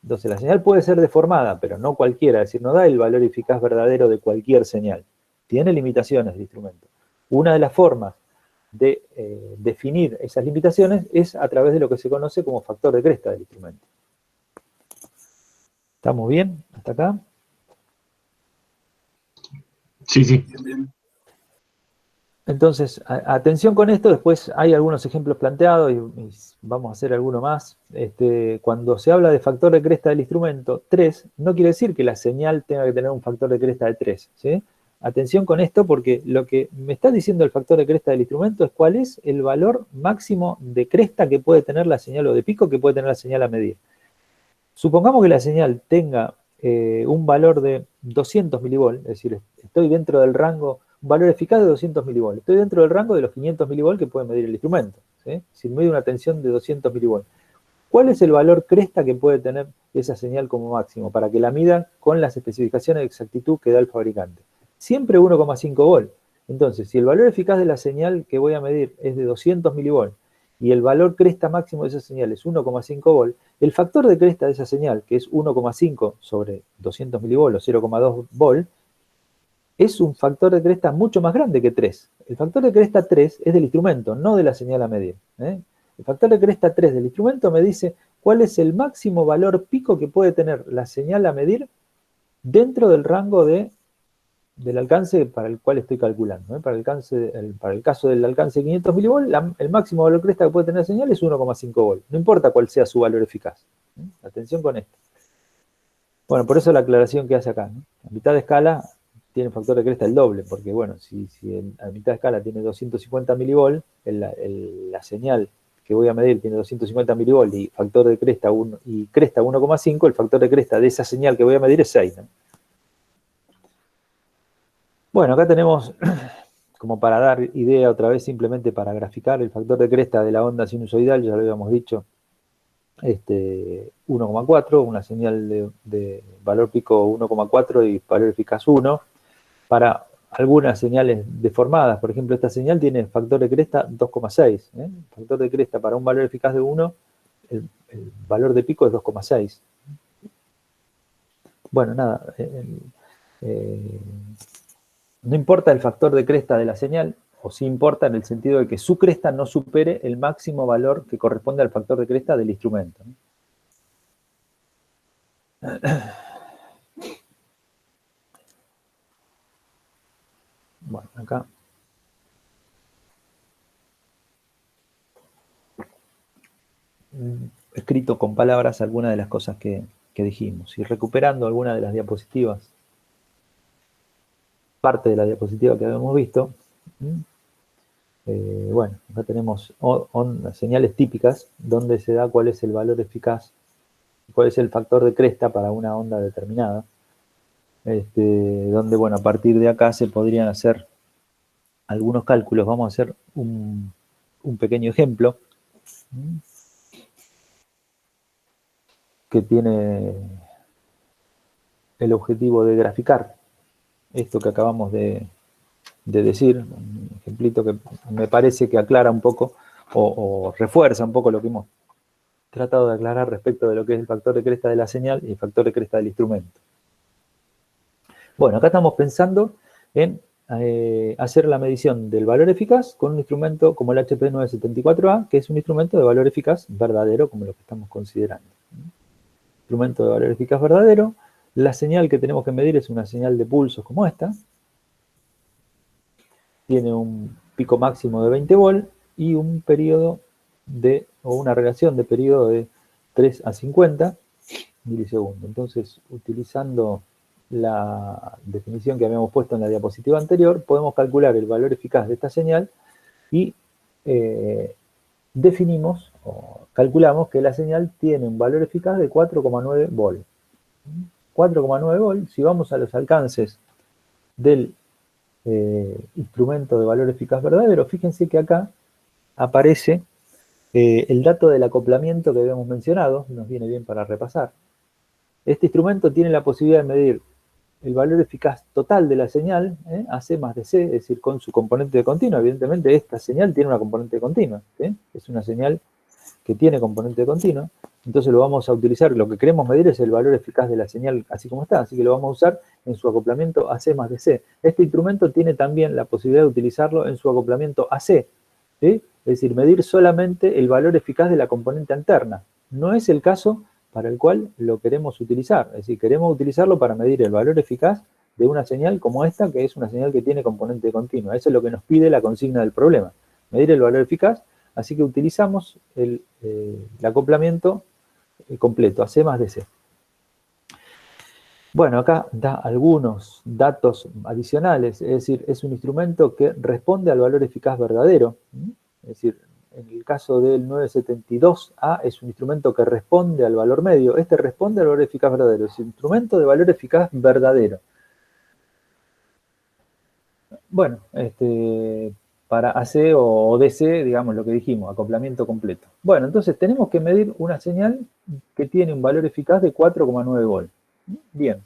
Entonces la señal puede ser deformada, pero no cualquiera, es decir, no da el valor eficaz verdadero de cualquier señal. Tiene limitaciones el instrumento. Una de las formas de definir esas limitaciones es a través de lo que se conoce como factor de cresta del instrumento. ¿Estamos bien hasta acá? Sí, sí. Entonces, atención con esto, después hay algunos ejemplos planteados y vamos a hacer alguno más. Cuando se habla de factor de cresta del instrumento, 3, no quiere decir que la señal tenga que tener un factor de cresta de 3, ¿sí? Atención con esto porque lo que me está diciendo el factor de cresta del instrumento es cuál es el valor máximo de cresta que puede tener la señal o de pico que puede tener la señal a medir. Supongamos que la señal tenga un valor de 200 mV, es decir, estoy dentro del rango, un valor eficaz de 200 mV, estoy dentro del rango de los 500 mV que puede medir el instrumento, ¿sí? Si mide una tensión de 200 mV. ¿Cuál es el valor cresta que puede tener esa señal como máximo para que la mida con las especificaciones de exactitud que da el fabricante? Siempre 1,5 volt. Entonces, si el valor eficaz de la señal que voy a medir es de 200 mV y el valor cresta máximo de esa señal es 1,5 volt, el factor de cresta de esa señal, que es 1,5 sobre 200 milivolts o 0,2 volt, es un factor de cresta mucho más grande que 3. El factor de cresta 3 es del instrumento, no de la señal a medir. El factor de cresta 3 del instrumento me dice cuál es el máximo valor pico que puede tener la señal a medir dentro del rango del alcance para el cual estoy calculando. Para el caso del alcance de 500 milivolts, el máximo valor cresta que puede tener la señal es 1,5 volt. No importa cuál sea su valor eficaz. Atención con esto. Bueno, por eso la aclaración que hace acá. A mitad de escala tiene factor de cresta el doble, porque bueno, si a mitad de escala tiene 250 milivolts, la señal que voy a medir tiene 250 milivolts y factor de cresta 1,5, el factor de cresta de esa señal que voy a medir es 6, ¿no? Bueno, acá tenemos, como para dar idea otra vez, simplemente para graficar el factor de cresta de la onda sinusoidal, ya lo habíamos dicho, 1,4, una señal de valor pico 1,4 y valor eficaz 1. Para algunas señales deformadas, por ejemplo, esta señal tiene factor de cresta 2,6. Factor de cresta para un valor eficaz de 1, el valor de pico es 2,6. Bueno, nada, no importa el factor de cresta de la señal, o sí importa en el sentido de que su cresta no supere el máximo valor que corresponde al factor de cresta del instrumento. Bueno, acá escrito con palabras algunas de las cosas que dijimos. Y recuperando algunas de las diapositivas, parte de la diapositiva que habíamos visto, bueno, acá tenemos señales típicas donde se da cuál es el valor eficaz, cuál es el factor de cresta para una onda determinada, donde, bueno, a partir de acá se podrían hacer algunos cálculos. Vamos a hacer un pequeño ejemplo que tiene el objetivo de graficar esto que acabamos de decir, un ejemplito que me parece que aclara un poco o refuerza un poco lo que hemos tratado de aclarar respecto de lo que es el factor de cresta de la señal y el factor de cresta del instrumento. Bueno, acá estamos pensando en hacer la medición del valor eficaz con un instrumento como el HP 974A, que es un instrumento de valor eficaz verdadero, como lo que estamos considerando. Instrumento de valor eficaz verdadero. La señal que tenemos que medir es una señal de pulsos como esta. Tiene un pico máximo de 20 volt y un periodo o una relación de periodo de 3 a 50 milisegundos. Entonces, utilizando la definición que habíamos puesto en la diapositiva anterior, podemos calcular el valor eficaz de esta señal y definimos o calculamos que la señal tiene un valor eficaz de 4,9 volt. 4,9 volt, si vamos a los alcances del instrumento de valor eficaz verdadero, fíjense que acá aparece el dato del acoplamiento que habíamos mencionado, nos viene bien para repasar. Este instrumento tiene la posibilidad de medir el valor eficaz total de la señal, AC más DC, es decir, con su componente de continua. Evidentemente esta señal tiene una componente de continua, es una señal que tiene componente de continua, entonces lo vamos a utilizar, lo que queremos medir es el valor eficaz de la señal así como está, así que lo vamos a usar en su acoplamiento AC más DC. Este instrumento tiene también la posibilidad de utilizarlo en su acoplamiento AC, es decir, medir solamente el valor eficaz de la componente alterna. No es el caso para el cual lo queremos utilizar, es decir, queremos utilizarlo para medir el valor eficaz de una señal como esta, que es una señal que tiene componente de continua. Eso es lo que nos pide la consigna del problema, medir el valor eficaz. Así que utilizamos el acoplamiento completo, AC más DC. Bueno, acá da algunos datos adicionales, es decir, es un instrumento que responde al valor eficaz verdadero. Es decir, en el caso del 972A es un instrumento que responde al valor medio. Este responde al valor eficaz verdadero, es un instrumento de valor eficaz verdadero. Bueno, para AC o DC, digamos lo que dijimos, acoplamiento completo. Bueno, entonces tenemos que medir una señal que tiene un valor eficaz de 4,9 volt. Bien,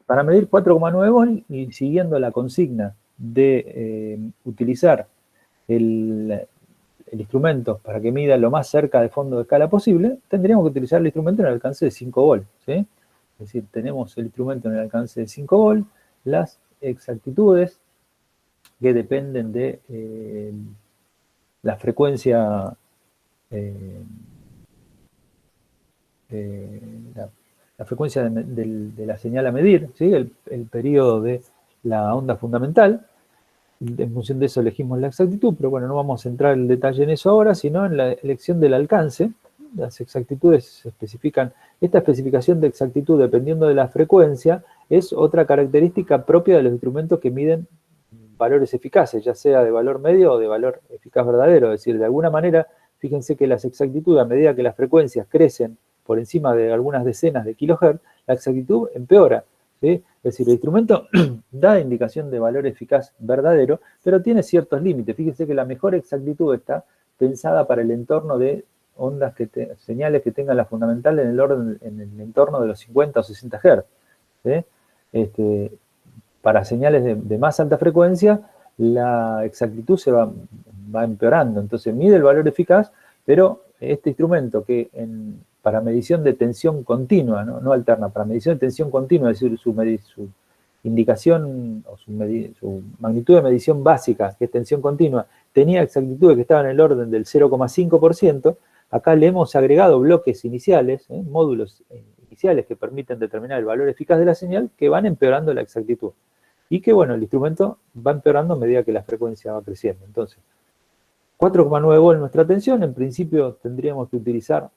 para medir 4,9 volt y siguiendo la consigna de utilizar el el instrumento para que mida lo más cerca del fondo de escala posible, tendríamos que utilizar el instrumento en el alcance de 5 volt, ¿sí? Es decir, tenemos el instrumento en el alcance de 5 volt, las exactitudes que dependen de la frecuencia, la frecuencia de la señal a medir, ¿sí? El periodo de la onda fundamental. En función de eso elegimos la exactitud, pero bueno, no vamos a entrar en detalle en eso ahora, sino en la elección del alcance. Las exactitudes se especifican, esta especificación de exactitud dependiendo de la frecuencia es otra característica propia de los instrumentos que miden valores eficaces, ya sea de valor medio o de valor eficaz verdadero. Es decir, de alguna manera, fíjense que las exactitudes, a medida que las frecuencias crecen por encima de algunas decenas de kilohertz, la exactitud empeora, ¿sí? Es decir, el instrumento da indicación de valor eficaz verdadero, pero tiene ciertos límites. Fíjense que la mejor exactitud está pensada para el entorno de ondas, señales que tengan la fundamental en el entorno de los 50 o 60 Hz. ¿Sí? Para señales de más alta frecuencia, la exactitud se va empeorando. Entonces mide el valor eficaz, pero este instrumento que para medición de tensión continua, no alterna, para medición de tensión continua, es decir, su indicación o su magnitud de medición básica, que es tensión continua, tenía exactitudes que estaban en el orden del 0,5%, acá le hemos agregado bloques iniciales, módulos iniciales que permiten determinar el valor eficaz de la señal, que van empeorando la exactitud. Y que, bueno, el instrumento va empeorando a medida que la frecuencia va creciendo. Entonces, 4,9 volt nuestra tensión, en principio tendríamos que utilizar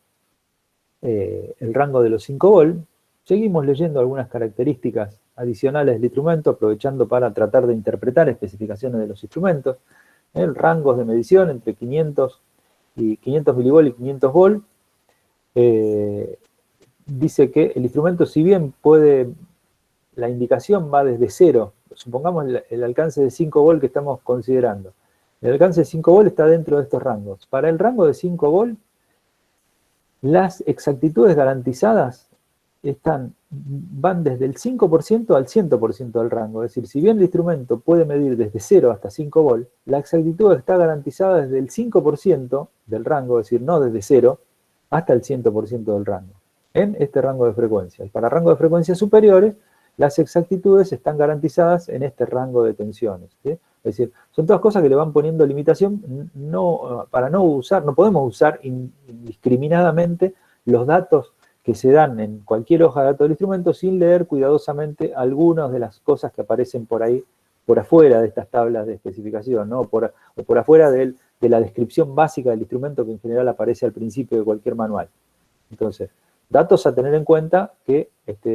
el rango de los 5 volt. Seguimos leyendo algunas características adicionales del instrumento, aprovechando para tratar de interpretar especificaciones de los instrumentos. Rangos de medición entre 500 milivolt y 500 volt. Dice que el instrumento, si bien la indicación va desde 0, supongamos el alcance de 5 volt que estamos considerando. El alcance de 5 volt está dentro de estos rangos. Para el rango de 5 volt, las exactitudes garantizadas van desde el 5% al 100% del rango. Es decir, si bien el instrumento puede medir desde 0 hasta 5 volt, la exactitud está garantizada desde el 5% del rango, es decir, no desde 0 hasta el 100% del rango, en este rango de frecuencias. Para rangos de frecuencias superiores, las exactitudes están garantizadas en este rango de tensiones, ¿sí? Es decir, son todas cosas que le van poniendo limitación, no podemos usar indiscriminadamente los datos que se dan en cualquier hoja de datos del instrumento sin leer cuidadosamente algunas de las cosas que aparecen por ahí, por afuera de estas tablas de especificación, ¿no? o por afuera de la descripción básica del instrumento que en general aparece al principio de cualquier manual. Entonces, datos a tener en cuenta que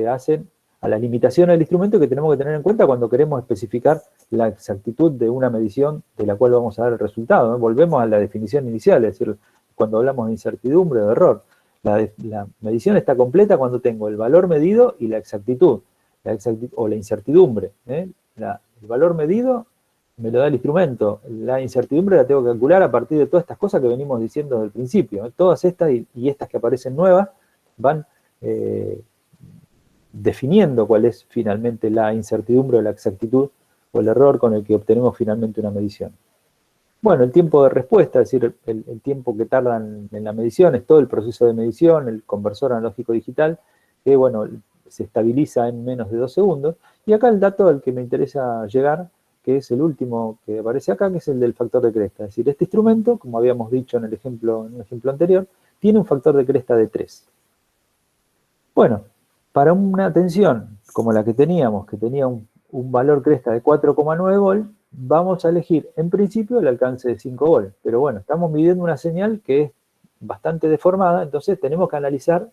hacen a la limitación del instrumento que tenemos que tener en cuenta cuando queremos especificar la exactitud de una medición de la cual vamos a dar el resultado, ¿no? Volvemos a la definición inicial, es decir, cuando hablamos de incertidumbre o de error. La medición está completa cuando tengo el valor medido y la exactitud, o la incertidumbre. El valor medido me lo da el instrumento, la incertidumbre la tengo que calcular a partir de todas estas cosas que venimos diciendo desde el principio. Todas estas y estas que aparecen nuevas van definiendo cuál es finalmente la incertidumbre o la exactitud o el error con el que obtenemos finalmente una medición. Bueno, el tiempo de respuesta, es decir, el tiempo que tardan en la medición, es todo el proceso de medición, el conversor analógico digital, que bueno, se estabiliza en menos de 2 segundos. Y acá el dato al que me interesa llegar, que es el último que aparece acá, que es el del factor de cresta. Es decir, este instrumento, como habíamos dicho en un ejemplo anterior, tiene un factor de cresta de 3. Bueno, para una tensión como la que teníamos, que tenía un valor cresta de 4,9 volt, vamos a elegir en principio el alcance de 5 volt. Pero bueno, estamos midiendo una señal que es bastante deformada, entonces tenemos que analizar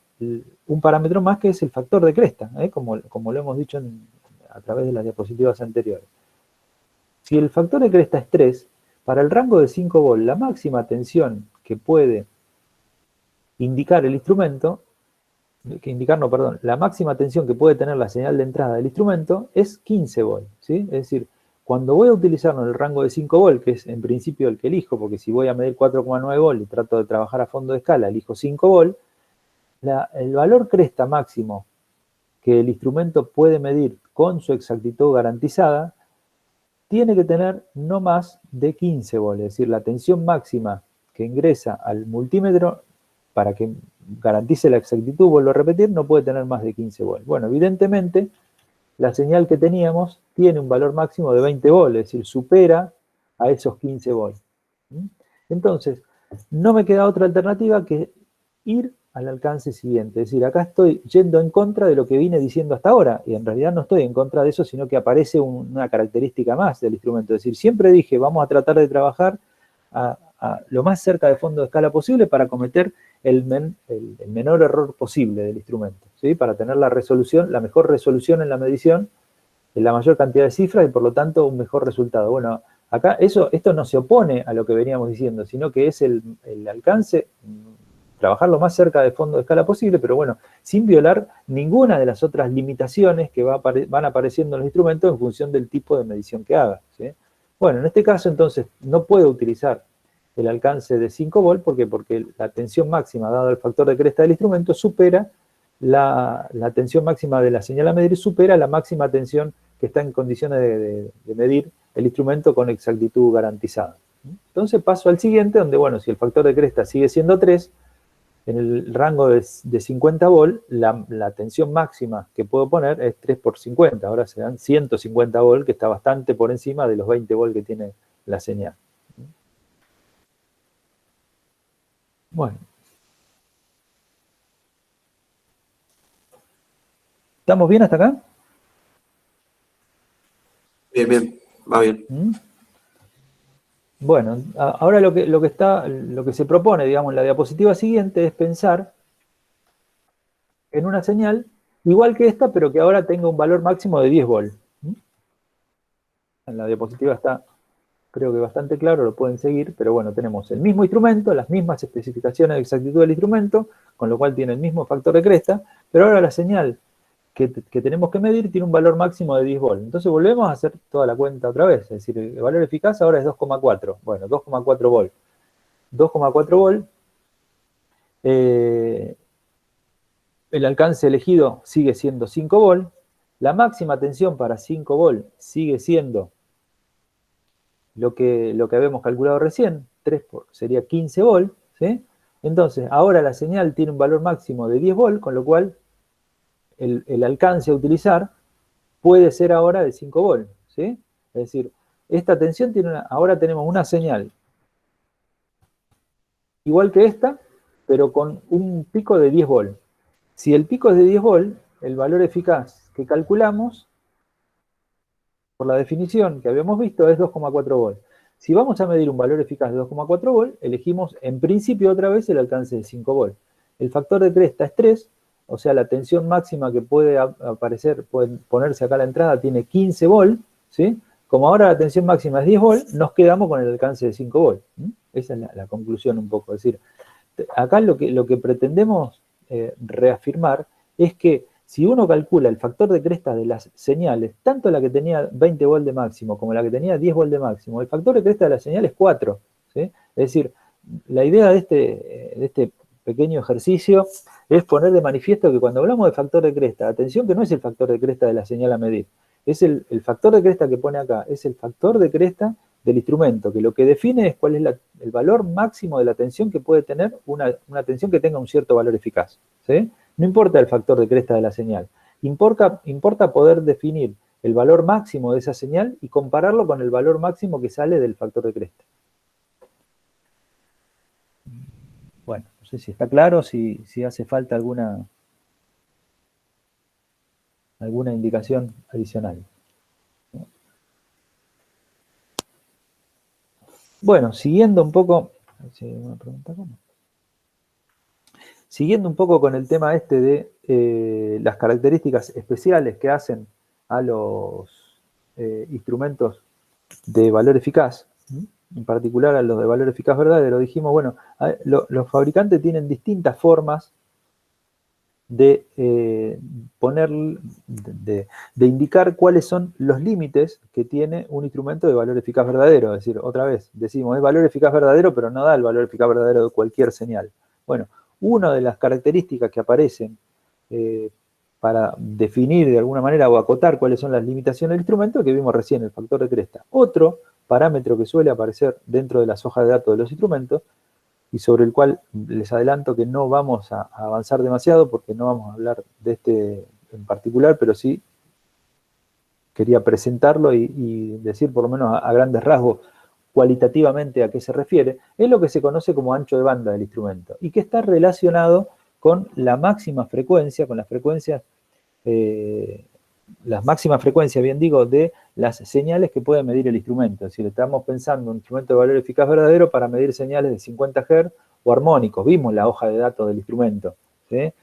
un parámetro más que es el factor de cresta, como lo hemos dicho a través de las diapositivas anteriores. Si el factor de cresta es 3, para el rango de 5 volt, la máxima tensión que puede indicar el instrumento, la máxima tensión que puede tener la señal de entrada del instrumento es 15 volt, ¿sí? Es decir, cuando voy a utilizarlo en el rango de 5 volt, que es en principio el que elijo, porque si voy a medir 4,9 volt y trato de trabajar a fondo de escala, elijo 5 volt, el valor cresta máximo que el instrumento puede medir con su exactitud garantizada tiene que tener no más de 15 volt, es decir, la tensión máxima que ingresa al multímetro para que garantice la exactitud, vuelvo a repetir, no puede tener más de 15 volts. Bueno, evidentemente, la señal que teníamos tiene un valor máximo de 20 volts, es decir, supera a esos 15 volts. Entonces, no me queda otra alternativa que ir al alcance siguiente. Es decir, acá estoy yendo en contra de lo que vine diciendo hasta ahora, y en realidad no estoy en contra de eso, sino que aparece una característica más del instrumento. Es decir, siempre dije, vamos a tratar de trabajar a lo más cerca de fondo de escala posible para cometer el menor error posible del instrumento, ¿sí? Para tener la resolución, la mejor resolución en la medición, en la mayor cantidad de cifras y por lo tanto un mejor resultado. Bueno, acá esto no se opone a lo que veníamos diciendo, sino que es el alcance, trabajar lo más cerca de fondo de escala posible, pero bueno, sin violar ninguna de las otras limitaciones que van apareciendo en los instrumentos en función del tipo de medición que haga, ¿sí? Bueno, en este caso entonces no puedo utilizar el alcance de 5 volts, ¿por qué? Porque la tensión máxima, dado el factor de cresta del instrumento, supera la tensión máxima de la señal a medir, supera la máxima tensión que está en condiciones de medir el instrumento con exactitud garantizada. Entonces paso al siguiente, donde, bueno, si el factor de cresta sigue siendo 3, en el rango de 50 volts, la tensión máxima que puedo poner es 3 por 50, ahora serán 150 volts, que está bastante por encima de los 20 volts que tiene la señal. Bueno. ¿Estamos bien hasta acá? Bien, bien, va bien. Bueno, ahora lo que se propone, digamos, en la diapositiva siguiente es pensar en una señal igual que esta, pero que ahora tenga un valor máximo de 10 volts. En la diapositiva está, creo que bastante claro, lo pueden seguir, pero bueno, tenemos el mismo instrumento, las mismas especificaciones de exactitud del instrumento, con lo cual tiene el mismo factor de cresta, pero ahora la señal que tenemos que medir tiene un valor máximo de 10 volts. Entonces volvemos a hacer toda la cuenta otra vez, es decir, el valor eficaz ahora es 2,4. Bueno, 2,4 volts. 2,4 volts. El alcance elegido sigue siendo 5 volts. La máxima tensión para 5 volts sigue siendo lo que habíamos calculado recién, 3 sería 15 volts, ¿sí? Entonces, ahora la señal tiene un valor máximo de 10 volts, con lo cual el alcance a utilizar puede ser ahora de 5 volts, ¿sí? Es decir, esta tensión ahora tenemos una señal igual que esta, pero con un pico de 10 volts. Si el pico es de 10 volts, el valor eficaz que calculamos, por la definición que habíamos visto, es 2,4 volts. Si vamos a medir un valor eficaz de 2,4 volts, elegimos en principio otra vez el alcance de 5 volts. El factor de cresta es 3, o sea, la tensión máxima que puede aparecer, puede ponerse acá a la entrada, tiene 15 volts, ¿sí? Como ahora la tensión máxima es 10 volts, nos quedamos con el alcance de 5 volts. Esa es la conclusión un poco. Es decir, acá lo que pretendemos reafirmar es que si uno calcula el factor de cresta de las señales, tanto la que tenía 20 volts de máximo como la que tenía 10 volts de máximo, el factor de cresta de la señal es 4, ¿sí? Es decir, la idea de este pequeño ejercicio es poner de manifiesto que cuando hablamos de factor de cresta, atención que no es el factor de cresta de la señal a medir, es el factor de cresta que pone acá, es el factor de cresta del instrumento, que lo que define es cuál es el valor máximo de la tensión que puede tener una tensión que tenga un cierto valor eficaz, ¿sí? No importa el factor de cresta de la señal, importa poder definir el valor máximo de esa señal y compararlo con el valor máximo que sale del factor de cresta. Bueno, no sé si está claro, si hace falta alguna indicación adicional. Bueno, siguiendo un poco, siguiendo un poco con el tema este de las características especiales que hacen a los instrumentos de valor eficaz, en particular a los de valor eficaz verdadero, dijimos, bueno, los fabricantes tienen distintas formas de indicar cuáles son los límites que tiene un instrumento de valor eficaz verdadero. Es decir, otra vez, decimos, es valor eficaz verdadero, pero no da el valor eficaz verdadero de cualquier señal. Bueno, una de las características que aparecen para definir de alguna manera o acotar cuáles son las limitaciones del instrumento, que vimos recién, el factor de cresta. Otro parámetro que suele aparecer dentro de las hojas de datos de los instrumentos y sobre el cual les adelanto que no vamos a avanzar demasiado porque no vamos a hablar de este en particular, pero sí quería presentarlo y decir por lo menos a grandes rasgos cualitativamente a qué se refiere, es lo que se conoce como ancho de banda del instrumento y que está relacionado con la máxima frecuencia, con las frecuencias, las máximas frecuencias, bien digo, de las señales que puede medir el instrumento. Es decir, estamos pensando en un instrumento de valor eficaz verdadero para medir señales de 50 Hz o armónicos. Vimos la hoja de datos del instrumento, ¿sí?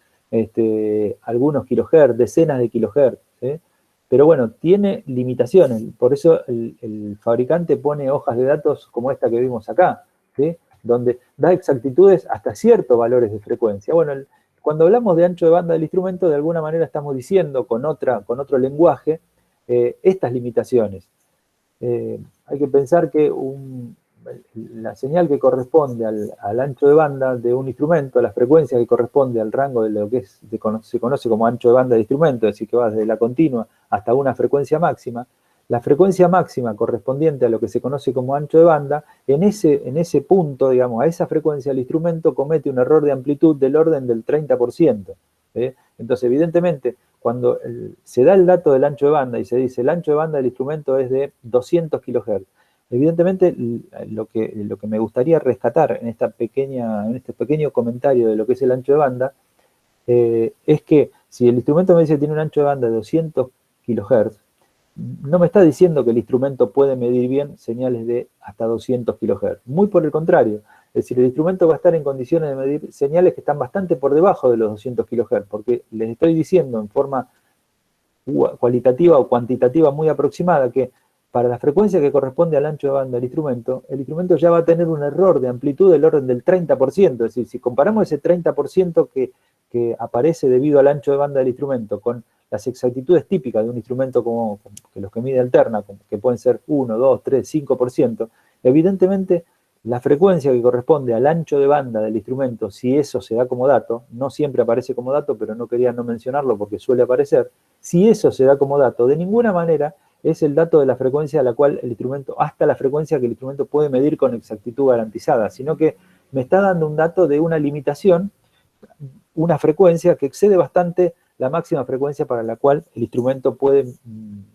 Algunos kilohertz, decenas de kilohertz, ¿sí? Pero bueno, tiene limitaciones, por eso el fabricante pone hojas de datos como esta que vimos acá, ¿sí? Donde da exactitudes hasta ciertos valores de frecuencia. Bueno, cuando hablamos de ancho de banda del instrumento, de alguna manera estamos diciendo con otro lenguaje estas limitaciones. Hay que pensar que la señal que corresponde al ancho de banda de un instrumento, la frecuencia que corresponde al rango de lo que se conoce como ancho de banda del instrumento, es decir, que va desde la continua hasta una frecuencia máxima, la frecuencia máxima correspondiente a lo que se conoce como ancho de banda, en ese punto, digamos, a esa frecuencia el instrumento comete un error de amplitud del orden del 30%. Entonces, evidentemente, cuando se da el dato del ancho de banda y se dice el ancho de banda del instrumento es de 200 kHz, evidentemente lo que me gustaría rescatar en este pequeño comentario de lo que es el ancho de banda es que si el instrumento me dice que tiene un ancho de banda de 200 kHz, no me está diciendo que el instrumento puede medir bien señales de hasta 200 kHz. Muy por el contrario. Es decir, el instrumento va a estar en condiciones de medir señales que están bastante por debajo de los 200 kHz, porque les estoy diciendo en forma cualitativa o cuantitativa muy aproximada que para la frecuencia que corresponde al ancho de banda del instrumento, el instrumento ya va a tener un error de amplitud del orden del 30%. Es decir, si comparamos ese 30% que aparece debido al ancho de banda del instrumento con las exactitudes típicas de un instrumento como que los que mide alterna, que pueden ser 1, 2, 3, 5%, evidentemente la frecuencia que corresponde al ancho de banda del instrumento, si eso se da como dato, no siempre aparece como dato, pero no quería no mencionarlo porque suele aparecer, si eso se da como dato, de ninguna manera es el dato de la frecuencia a la cual el instrumento, hasta la frecuencia que el instrumento puede medir con exactitud garantizada, sino que me está dando un dato de una limitación, una frecuencia que excede bastante la máxima frecuencia para la cual el instrumento puede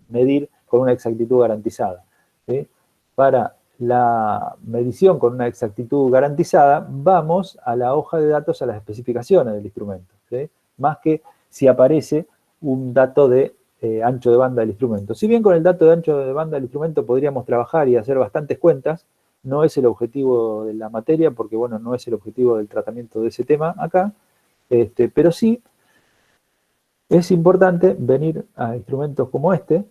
medir con una exactitud garantizada. ¿Sí? Para la medición con una exactitud garantizada, vamos a la hoja de datos, a las especificaciones del instrumento, ¿sí? Más que si aparece un dato de ancho de banda del instrumento. Si bien con el dato de ancho de banda del instrumento podríamos trabajar y hacer bastantes cuentas, no es el objetivo de la materia, porque bueno, no es el objetivo del tratamiento de ese tema acá, pero sí es importante venir a instrumentos como este,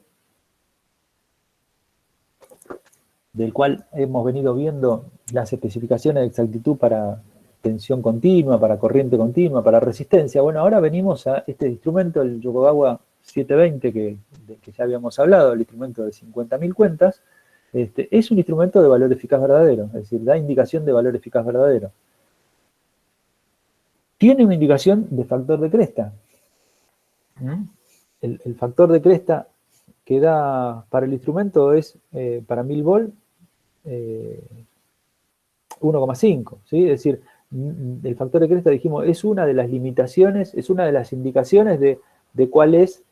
del cual hemos venido viendo las especificaciones de exactitud para tensión continua, para corriente continua, para resistencia. Bueno, ahora venimos a este instrumento, el Yokogawa 720, que ya habíamos hablado, el instrumento de 50.000 cuentas. Es un instrumento de valor eficaz verdadero, es decir, da indicación de valor eficaz verdadero. Tiene una indicación de factor de cresta. El factor de cresta que da para el instrumento es, para 1000 volt, 1,5, ¿sí? Es decir, el factor de cresta, dijimos, es una de las limitaciones, es una de las indicaciones de cuál es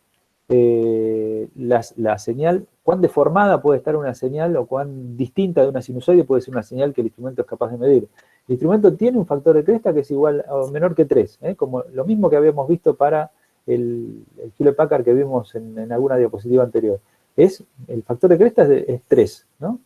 la señal, cuán deformada puede estar una señal o cuán distinta de una sinusoide puede ser una señal que el instrumento es capaz de medir. El instrumento tiene un factor de cresta que es igual o menor que 3, como lo mismo que habíamos visto para el Hewlett Packard que vimos en alguna diapositiva anterior. El factor de cresta es 3, ¿no?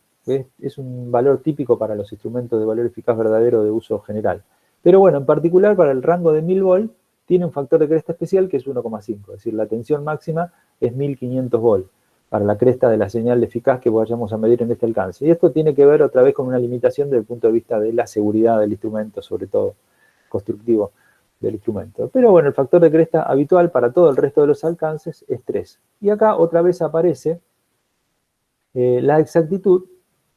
Es un valor típico para los instrumentos de valor eficaz verdadero de uso general. Pero bueno, en particular para el rango de 1000 volt, tiene un factor de cresta especial que es 1,5, es decir, la tensión máxima es 1500 volts para la cresta de la señal eficaz que vayamos a medir en este alcance. Y esto tiene que ver otra vez con una limitación desde el punto de vista de la seguridad del instrumento, sobre todo constructivo del instrumento. Pero bueno, el factor de cresta habitual para todo el resto de los alcances es 3. Y acá otra vez aparece la exactitud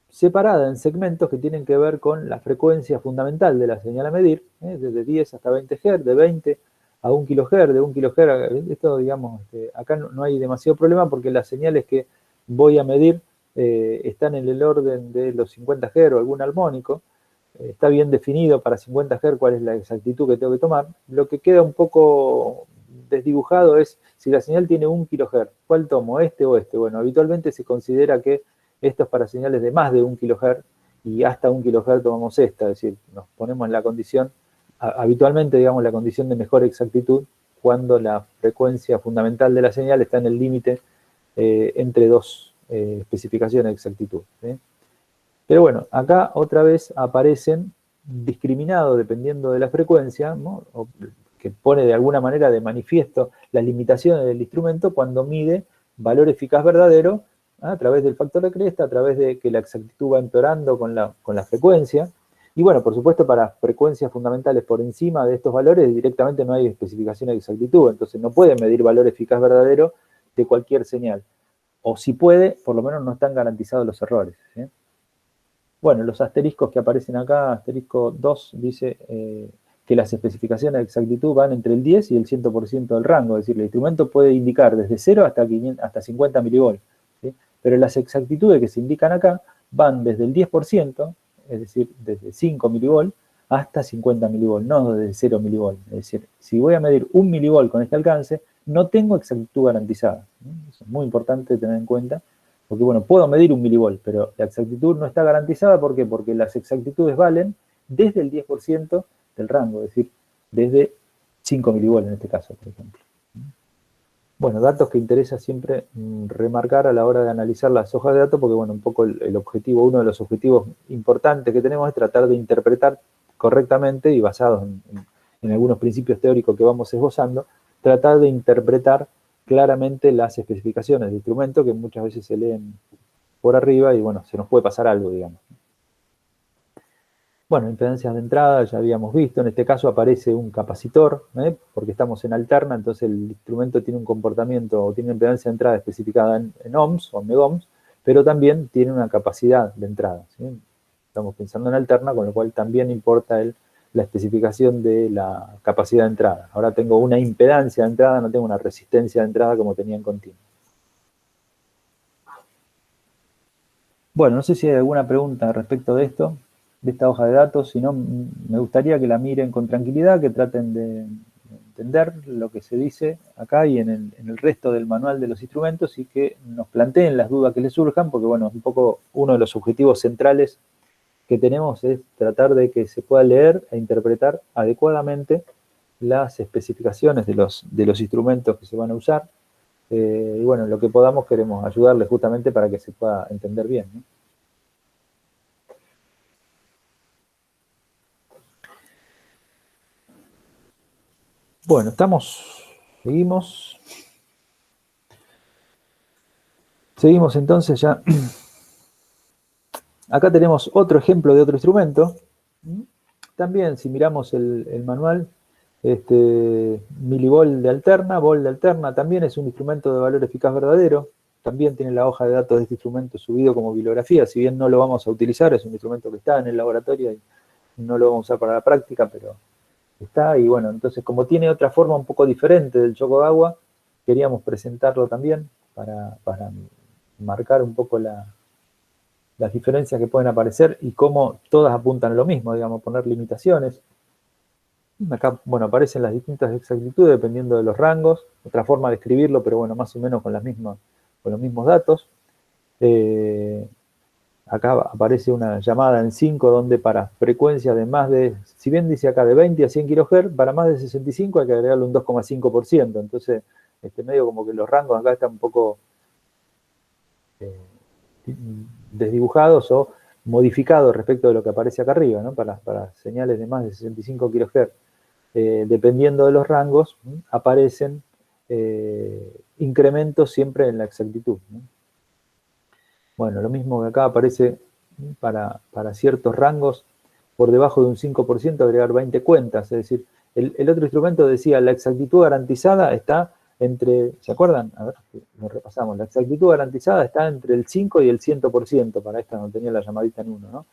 separada en segmentos que tienen que ver con la frecuencia fundamental de la señal a medir, desde 10 hasta 20 Hz, de 20 a 1 kHz, de 1 kHz, esto digamos, acá no hay demasiado problema porque las señales que voy a medir están en el orden de los 50 Hz o algún armónico, está bien definido para 50 Hz cuál es la exactitud que tengo que tomar. Lo que queda un poco desdibujado es si la señal tiene 1 kHz, ¿cuál tomo? ¿Este o este? Bueno, habitualmente se considera que esto es para señales de más de 1 kHz y hasta 1 kHz tomamos esta, es decir, nos ponemos en la condición, habitualmente digamos la condición de mejor exactitud cuando la frecuencia fundamental de la señal está en el límite entre dos especificaciones de exactitud, ¿sí? Pero bueno, acá otra vez aparecen discriminados dependiendo de la frecuencia, ¿no? O que pone de alguna manera de manifiesto las limitaciones del instrumento cuando mide valor eficaz verdadero a través del factor de cresta, a través de que la exactitud va empeorando con la frecuencia. Y bueno, por supuesto, para frecuencias fundamentales por encima de estos valores directamente no hay especificación de exactitud, entonces no puede medir valor eficaz verdadero de cualquier señal. O si puede, por lo menos no están garantizados los errores, ¿sí? Bueno, los asteriscos que aparecen acá, asterisco 2, dice que las especificaciones de exactitud van entre el 10 y el 100% del rango, es decir, el instrumento puede indicar desde 0 hasta 50 milivolts, ¿sí? Pero las exactitudes que se indican acá van desde el 10%, es decir, desde 5 milivolts, hasta 50 milivolts, no desde 0 milivolts. Es decir, si voy a medir 1 milivolt con este alcance, no tengo exactitud garantizada, ¿sí? Eso es muy importante tener en cuenta. Porque, bueno, puedo medir 1 milivolt, pero la exactitud no está garantizada. ¿Por qué? Porque las exactitudes valen desde el 10% del rango, es decir, desde 5 milivolts en este caso, por ejemplo. Bueno, datos que interesa siempre remarcar a la hora de analizar las hojas de datos, porque, bueno, un poco el objetivo, uno de los objetivos importantes que tenemos es tratar de interpretar correctamente y basados en algunos principios teóricos que vamos esbozando, tratar de interpretar claramente las especificaciones de instrumento que muchas veces se leen por arriba y bueno, se nos puede pasar algo, digamos. Bueno, impedancias de entrada ya habíamos visto, en este caso aparece un capacitor, porque estamos en alterna, entonces el instrumento tiene un comportamiento o tiene una impedancia de entrada especificada en ohms o megohms, pero también tiene una capacidad de entrada, ¿sí? Estamos pensando en alterna, con lo cual también importa la especificación de la capacidad de entrada. Ahora tengo una impedancia de entrada, no tengo una resistencia de entrada como tenía en continuo. Bueno, no sé si hay alguna pregunta respecto de esto, de esta hoja de datos. Si no, me gustaría que la miren con tranquilidad, que traten de entender lo que se dice acá y en el resto del manual de los instrumentos y que nos planteen las dudas que les surjan, porque bueno, un poco uno de los objetivos centrales que tenemos es tratar de que se pueda leer e interpretar adecuadamente las especificaciones de los instrumentos que se van a usar. Y bueno, lo que podamos queremos ayudarles justamente para que se pueda entender bien, ¿no? Bueno, seguimos entonces ya. Acá tenemos otro ejemplo de otro instrumento. También, si miramos el manual, milivolt de alterna, volt de alterna, también es un instrumento de valor eficaz verdadero. También tiene la hoja de datos de este instrumento subido como bibliografía. Si bien no lo vamos a utilizar, es un instrumento que está en el laboratorio y no lo vamos a usar para la práctica, pero está. Y bueno, entonces como tiene otra forma un poco diferente del Yokogawa, queríamos presentarlo también para marcar un poco las diferencias que pueden aparecer y cómo todas apuntan a lo mismo, digamos, poner limitaciones. Acá, bueno, aparecen las distintas exactitudes dependiendo de los rangos, otra forma de escribirlo, pero bueno, más o menos con los mismos datos. Acá aparece una llamada en 5 donde para frecuencias de más de, si bien dice acá de 20 a 100 kHz, para más de 65 hay que agregarle un 2,5%, entonces medio como que los rangos acá están un poco desdibujados o modificados respecto de lo que aparece acá arriba, ¿no? Para señales de más de 65 kHz. Dependiendo de los rangos, aparecen incrementos siempre en la exactitud, ¿no? Bueno, lo mismo que acá aparece para ciertos rangos, por debajo de un 5% agregar 20 cuentas, es decir, el otro instrumento decía la exactitud garantizada está entre, ¿se acuerdan? A ver, lo repasamos, la exactitud garantizada está entre el 5 y el 100%, para esta no tenía la llamadita en 1, ¿no?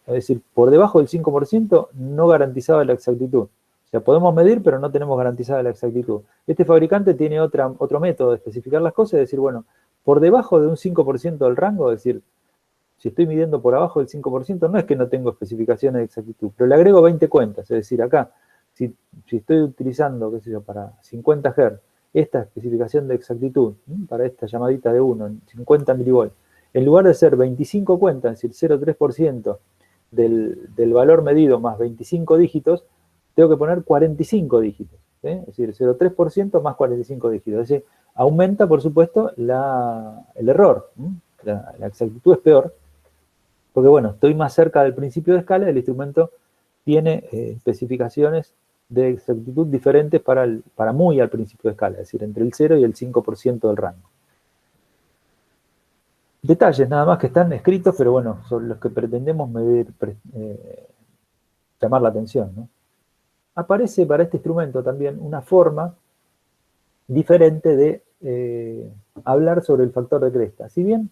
Es decir, por debajo del 5% no garantizaba la exactitud. O sea, podemos medir, pero no tenemos garantizada la exactitud. Este fabricante tiene otro método de especificar las cosas, es decir, bueno, por debajo de un 5% del rango, es decir, si estoy midiendo por abajo del 5%, no es que no tengo especificaciones de exactitud, pero le agrego 20 cuentas, es decir, acá, si estoy utilizando, qué sé yo, para 50 Hz, esta especificación de exactitud, para esta llamadita de 1, en 50 milivolts, en lugar de ser 25 cuentas, es decir, 0,3% del valor medido más 25 dígitos, tengo que poner 45 dígitos, ¿sí? Es decir, 0,3% más 45 dígitos. Es decir, aumenta, por supuesto, el error. La exactitud es peor, porque bueno, estoy más cerca del principio de escala, el instrumento tiene especificaciones de exactitud diferentes para muy al principio de escala, es decir, entre el 0 y el 5% del rango. Detalles nada más que están escritos, pero bueno, sobre los que pretendemos medir, llamar la atención, ¿no? Aparece para este instrumento también una forma diferente de hablar sobre el factor de cresta. Si bien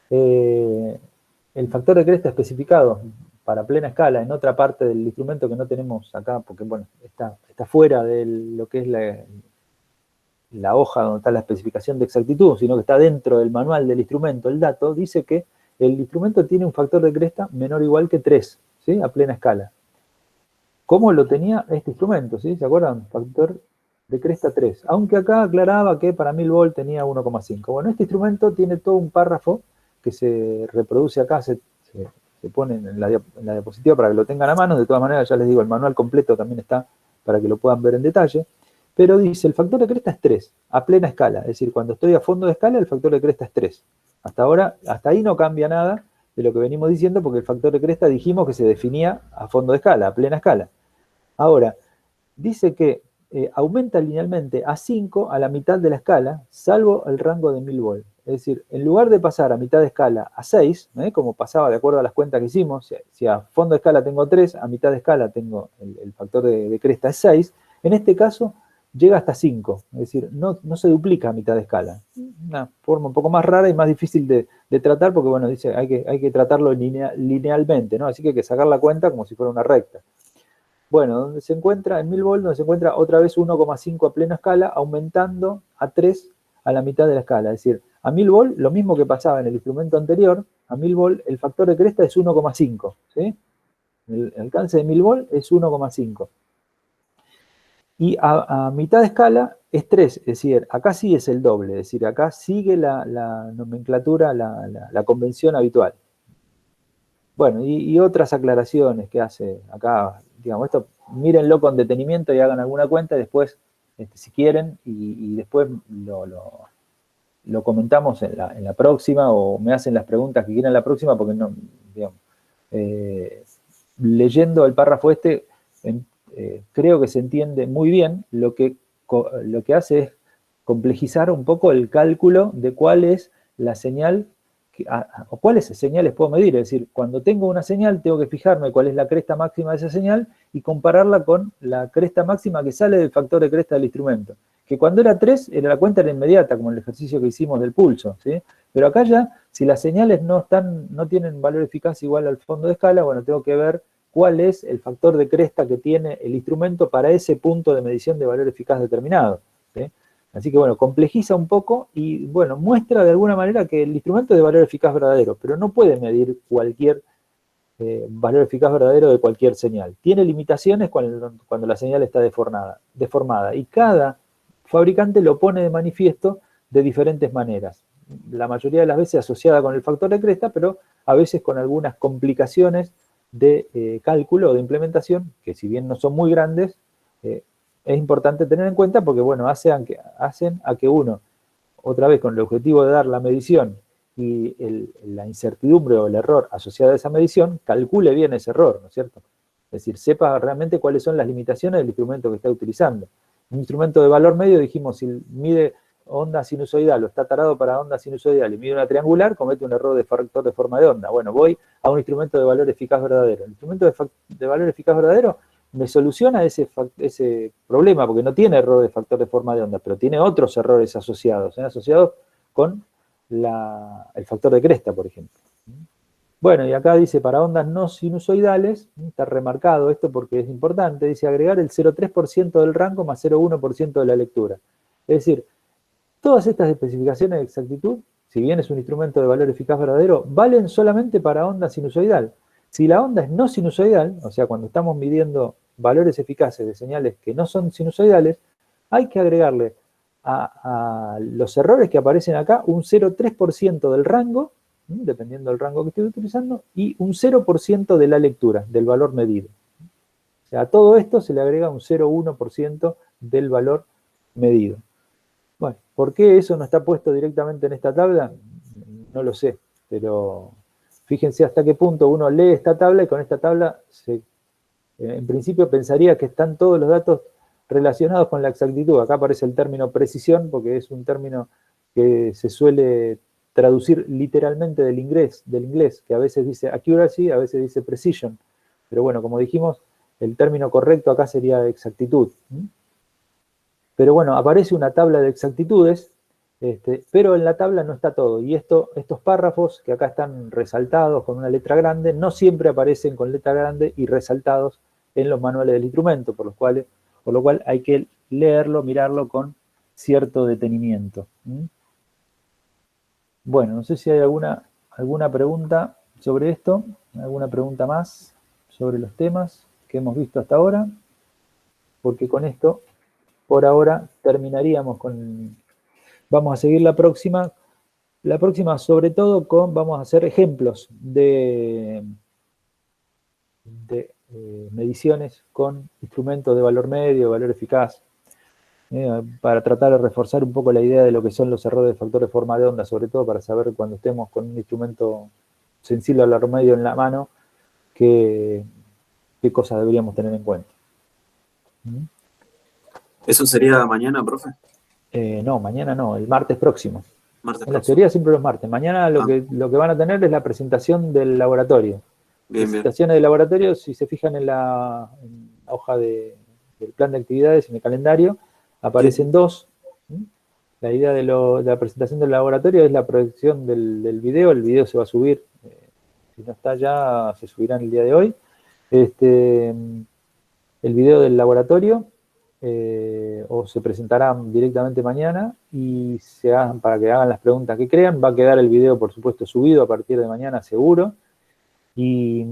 el factor de cresta especificado para plena escala en otra parte del instrumento que no tenemos acá, porque bueno, está fuera de lo que es la hoja donde está la especificación de exactitud, sino que está dentro del manual del instrumento, el dato, dice que el instrumento tiene un factor de cresta menor o igual que 3, ¿sí? A plena escala. ¿Cómo lo tenía este instrumento? ¿Sí? ¿Se acuerdan? Factor de cresta 3. Aunque acá aclaraba que para 1000 volt tenía 1,5. Bueno, este instrumento tiene todo un párrafo que se reproduce acá, se pone en la diapositiva para que lo tengan a mano. De todas maneras, ya les digo, el manual completo también está para que lo puedan ver en detalle. Pero dice, el factor de cresta es 3, a plena escala. Es decir, cuando estoy a fondo de escala, el factor de cresta es 3. Hasta ahora, hasta ahí no cambia nada de lo que venimos diciendo, porque el factor de cresta dijimos que se definía a fondo de escala, a plena escala. Ahora, dice que aumenta linealmente a 5 a la mitad de la escala, salvo el rango de 1000 volt. Es decir, en lugar de pasar a mitad de escala a 6, como pasaba de acuerdo a las cuentas que hicimos, si a fondo de escala tengo 3, a mitad de escala tengo el factor de cresta es 6, en este caso llega hasta 5, es decir, no se duplica a mitad de escala. Una forma un poco más rara y más difícil de tratar, porque bueno, dice, hay que tratarlo linealmente, ¿no? Así que hay que sacar la cuenta como si fuera una recta. Bueno, donde se encuentra, en 1000 volt, donde se encuentra otra vez 1,5 a plena escala, aumentando a 3 a la mitad de la escala. Es decir, a 1000 volt, lo mismo que pasaba en el instrumento anterior, a 1000 volt el factor de cresta es 1,5, ¿sí? El alcance de 1000 volt es 1,5. Y a mitad de escala es 3, es decir, acá sí es el doble, es decir, acá sigue la nomenclatura, la convención habitual. Bueno, y otras aclaraciones que hace acá, digamos, esto mírenlo con detenimiento y hagan alguna cuenta, y después, si quieren, y después lo comentamos en la próxima, o me hacen las preguntas que quieran en la próxima, porque no, digamos, leyendo el párrafo creo que se entiende muy bien. Lo que hace es complejizar un poco el cálculo de cuál es la señal, o cuáles señales puedo medir. Es decir, cuando tengo una señal, tengo que fijarme cuál es la cresta máxima de esa señal y compararla con la cresta máxima que sale del factor de cresta del instrumento. Que cuando era 3, la cuenta era inmediata, como el ejercicio que hicimos del pulso, ¿sí? Pero acá ya, si las señales no tienen valor eficaz igual al fondo de escala, bueno, tengo que ver cuál es el factor de cresta que tiene el instrumento para ese punto de medición de valor eficaz determinado, ¿sí? Así que bueno, complejiza un poco y bueno, muestra de alguna manera que el instrumento es de valor eficaz verdadero, pero no puede medir cualquier valor eficaz verdadero de cualquier señal. Tiene limitaciones cuando la señal está deformada y cada fabricante lo pone de manifiesto de diferentes maneras. La mayoría de las veces asociada con el factor de cresta, pero a veces con algunas complicaciones de cálculo o de implementación, que si bien no son muy grandes, es importante tener en cuenta porque, bueno, hacen a que uno, otra vez con el objetivo de dar la medición y la incertidumbre o el error asociado a esa medición, calcule bien ese error, ¿no es cierto? Es decir, sepa realmente cuáles son las limitaciones del instrumento que está utilizando. Un instrumento de valor medio, dijimos, si mide onda sinusoidal o está tarado para onda sinusoidal y mide una triangular, comete un error de factor de forma de onda. Bueno, voy a un instrumento de valor eficaz verdadero. El instrumento de valor eficaz verdadero me soluciona ese problema, porque no tiene error de factor de forma de onda, pero tiene otros errores asociados con el factor de cresta, por ejemplo. Bueno, y acá dice, para ondas no sinusoidales, está remarcado esto porque es importante, dice agregar el 0,3% del rango más 0,1% de la lectura. Es decir, todas estas especificaciones de exactitud, si bien es un instrumento de valor eficaz verdadero, valen solamente para onda sinusoidal. Si la onda es no sinusoidal, o sea, cuando estamos midiendo valores eficaces de señales que no son sinusoidales, hay que agregarle a los errores que aparecen acá un 0,3% del rango, dependiendo del rango que estoy utilizando, y un 0% de la lectura, del valor medido. O sea, a todo esto se le agrega un 0,1% del valor medido. Bueno, ¿por qué eso no está puesto directamente en esta tabla? No lo sé, pero fíjense hasta qué punto uno lee esta tabla y con esta tabla en principio pensaría que están todos los datos relacionados con la exactitud. Acá aparece el término precisión porque es un término que se suele traducir literalmente del inglés, que a veces dice accuracy, a veces dice precision. Pero bueno, como dijimos, el término correcto acá sería exactitud. Pero bueno, aparece una tabla de exactitudes, pero en la tabla no está todo. Y estos párrafos que acá están resaltados con una letra grande, no siempre aparecen con letra grande y resaltados en los manuales del instrumento, por lo cual hay que leerlo, mirarlo con cierto detenimiento. Bueno, no sé si hay alguna pregunta sobre esto, alguna pregunta más sobre los temas que hemos visto hasta ahora, porque con esto, por ahora, terminaríamos con... Vamos a seguir la próxima sobre todo vamos a hacer ejemplos de mediciones con instrumentos de valor medio, valor eficaz, para tratar de reforzar un poco la idea de lo que son los errores de factor de forma de onda, sobre todo para saber cuando estemos con un instrumento sensible al valor medio en la mano, qué cosas deberíamos tener en cuenta. ¿Eso sería mañana, profe? No, mañana no, el martes próximo. Martes En la próximo. teoría siempre los martes. Mañana lo que van a tener es la presentación del laboratorio. Bien, Presentaciones del laboratorio, si se fijan en la hoja del plan de actividades, en el calendario, aparecen dos. La idea de la presentación del laboratorio es la proyección del video. El video se va a subir, si no está ya, se subirá en el día de hoy. El video del laboratorio, o se presentarán directamente mañana y para que hagan las preguntas que crean. Va a quedar el video, por supuesto, subido a partir de mañana, seguro. Y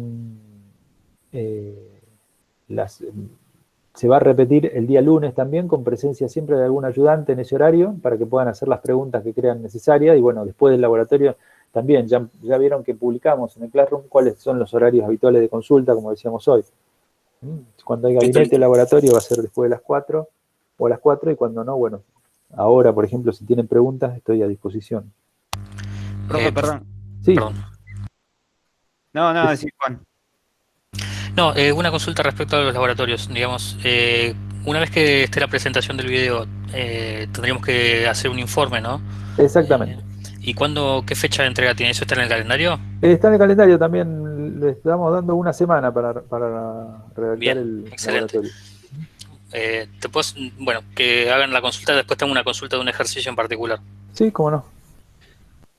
se va a repetir el día lunes también, con presencia siempre de algún ayudante en ese horario, para que puedan hacer las preguntas que crean necesarias. Y bueno, después del laboratorio también, ya vieron que publicamos en el Classroom cuáles son los horarios habituales de consulta, como decíamos hoy. Cuando hay gabinete o laboratorio va a ser después de las 4 o a las 4, y cuando no, bueno, ahora, por ejemplo, si tienen preguntas, estoy a disposición. Profe, perdón. Sí. Perdón. No, sí, Juan. No, una consulta respecto a los laboratorios. Digamos, una vez que esté la presentación del video, tendríamos que hacer un informe, ¿no? Exactamente. ¿Y qué fecha de entrega tiene? ¿Eso está en el calendario? Está en el calendario también. Le estamos dando una semana para redactar. Bien, el excelente. laboratorio. Bueno, que hagan la consulta, después tengo una consulta de un ejercicio en particular. Sí, cómo no.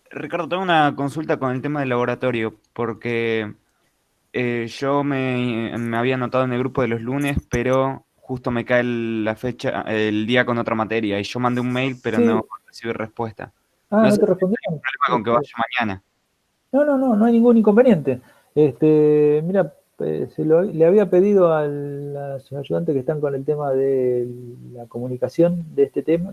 Ricardo, tengo una consulta con el tema del laboratorio, porque yo me había anotado en el grupo de los lunes, pero justo me cae la fecha, el día con otra materia, y yo mandé un mail, pero no recibí respuesta. No sé te respondieron. si hay problema con que vaya mañana. No hay ningún inconveniente. Mira, le había pedido a los ayudantes que están con el tema de la comunicación de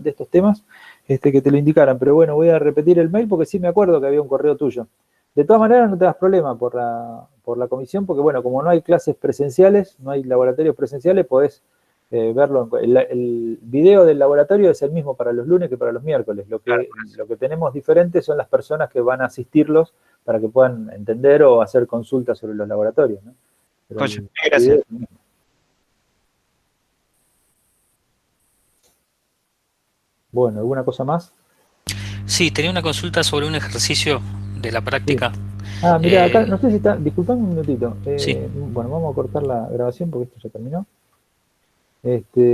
estos temas, que te lo indicaran. Pero bueno, voy a repetir el mail porque sí me acuerdo que había un correo tuyo. De todas maneras, no te das problema por la comisión, porque bueno, como no hay clases presenciales, no hay laboratorios presenciales, podés verlo. El video del laboratorio es el mismo para los lunes que para los miércoles. Lo que tenemos diferente son las personas que van a asistirlos para que puedan entender o hacer consultas sobre los laboratorios, ¿no? Gracias. Bueno, ¿alguna cosa más? Sí, tenía una consulta sobre un ejercicio de la práctica. Sí. Mira, acá, no sé si está... Disculpame un minutito. Sí. Bueno, vamos a cortar la grabación porque esto ya terminó.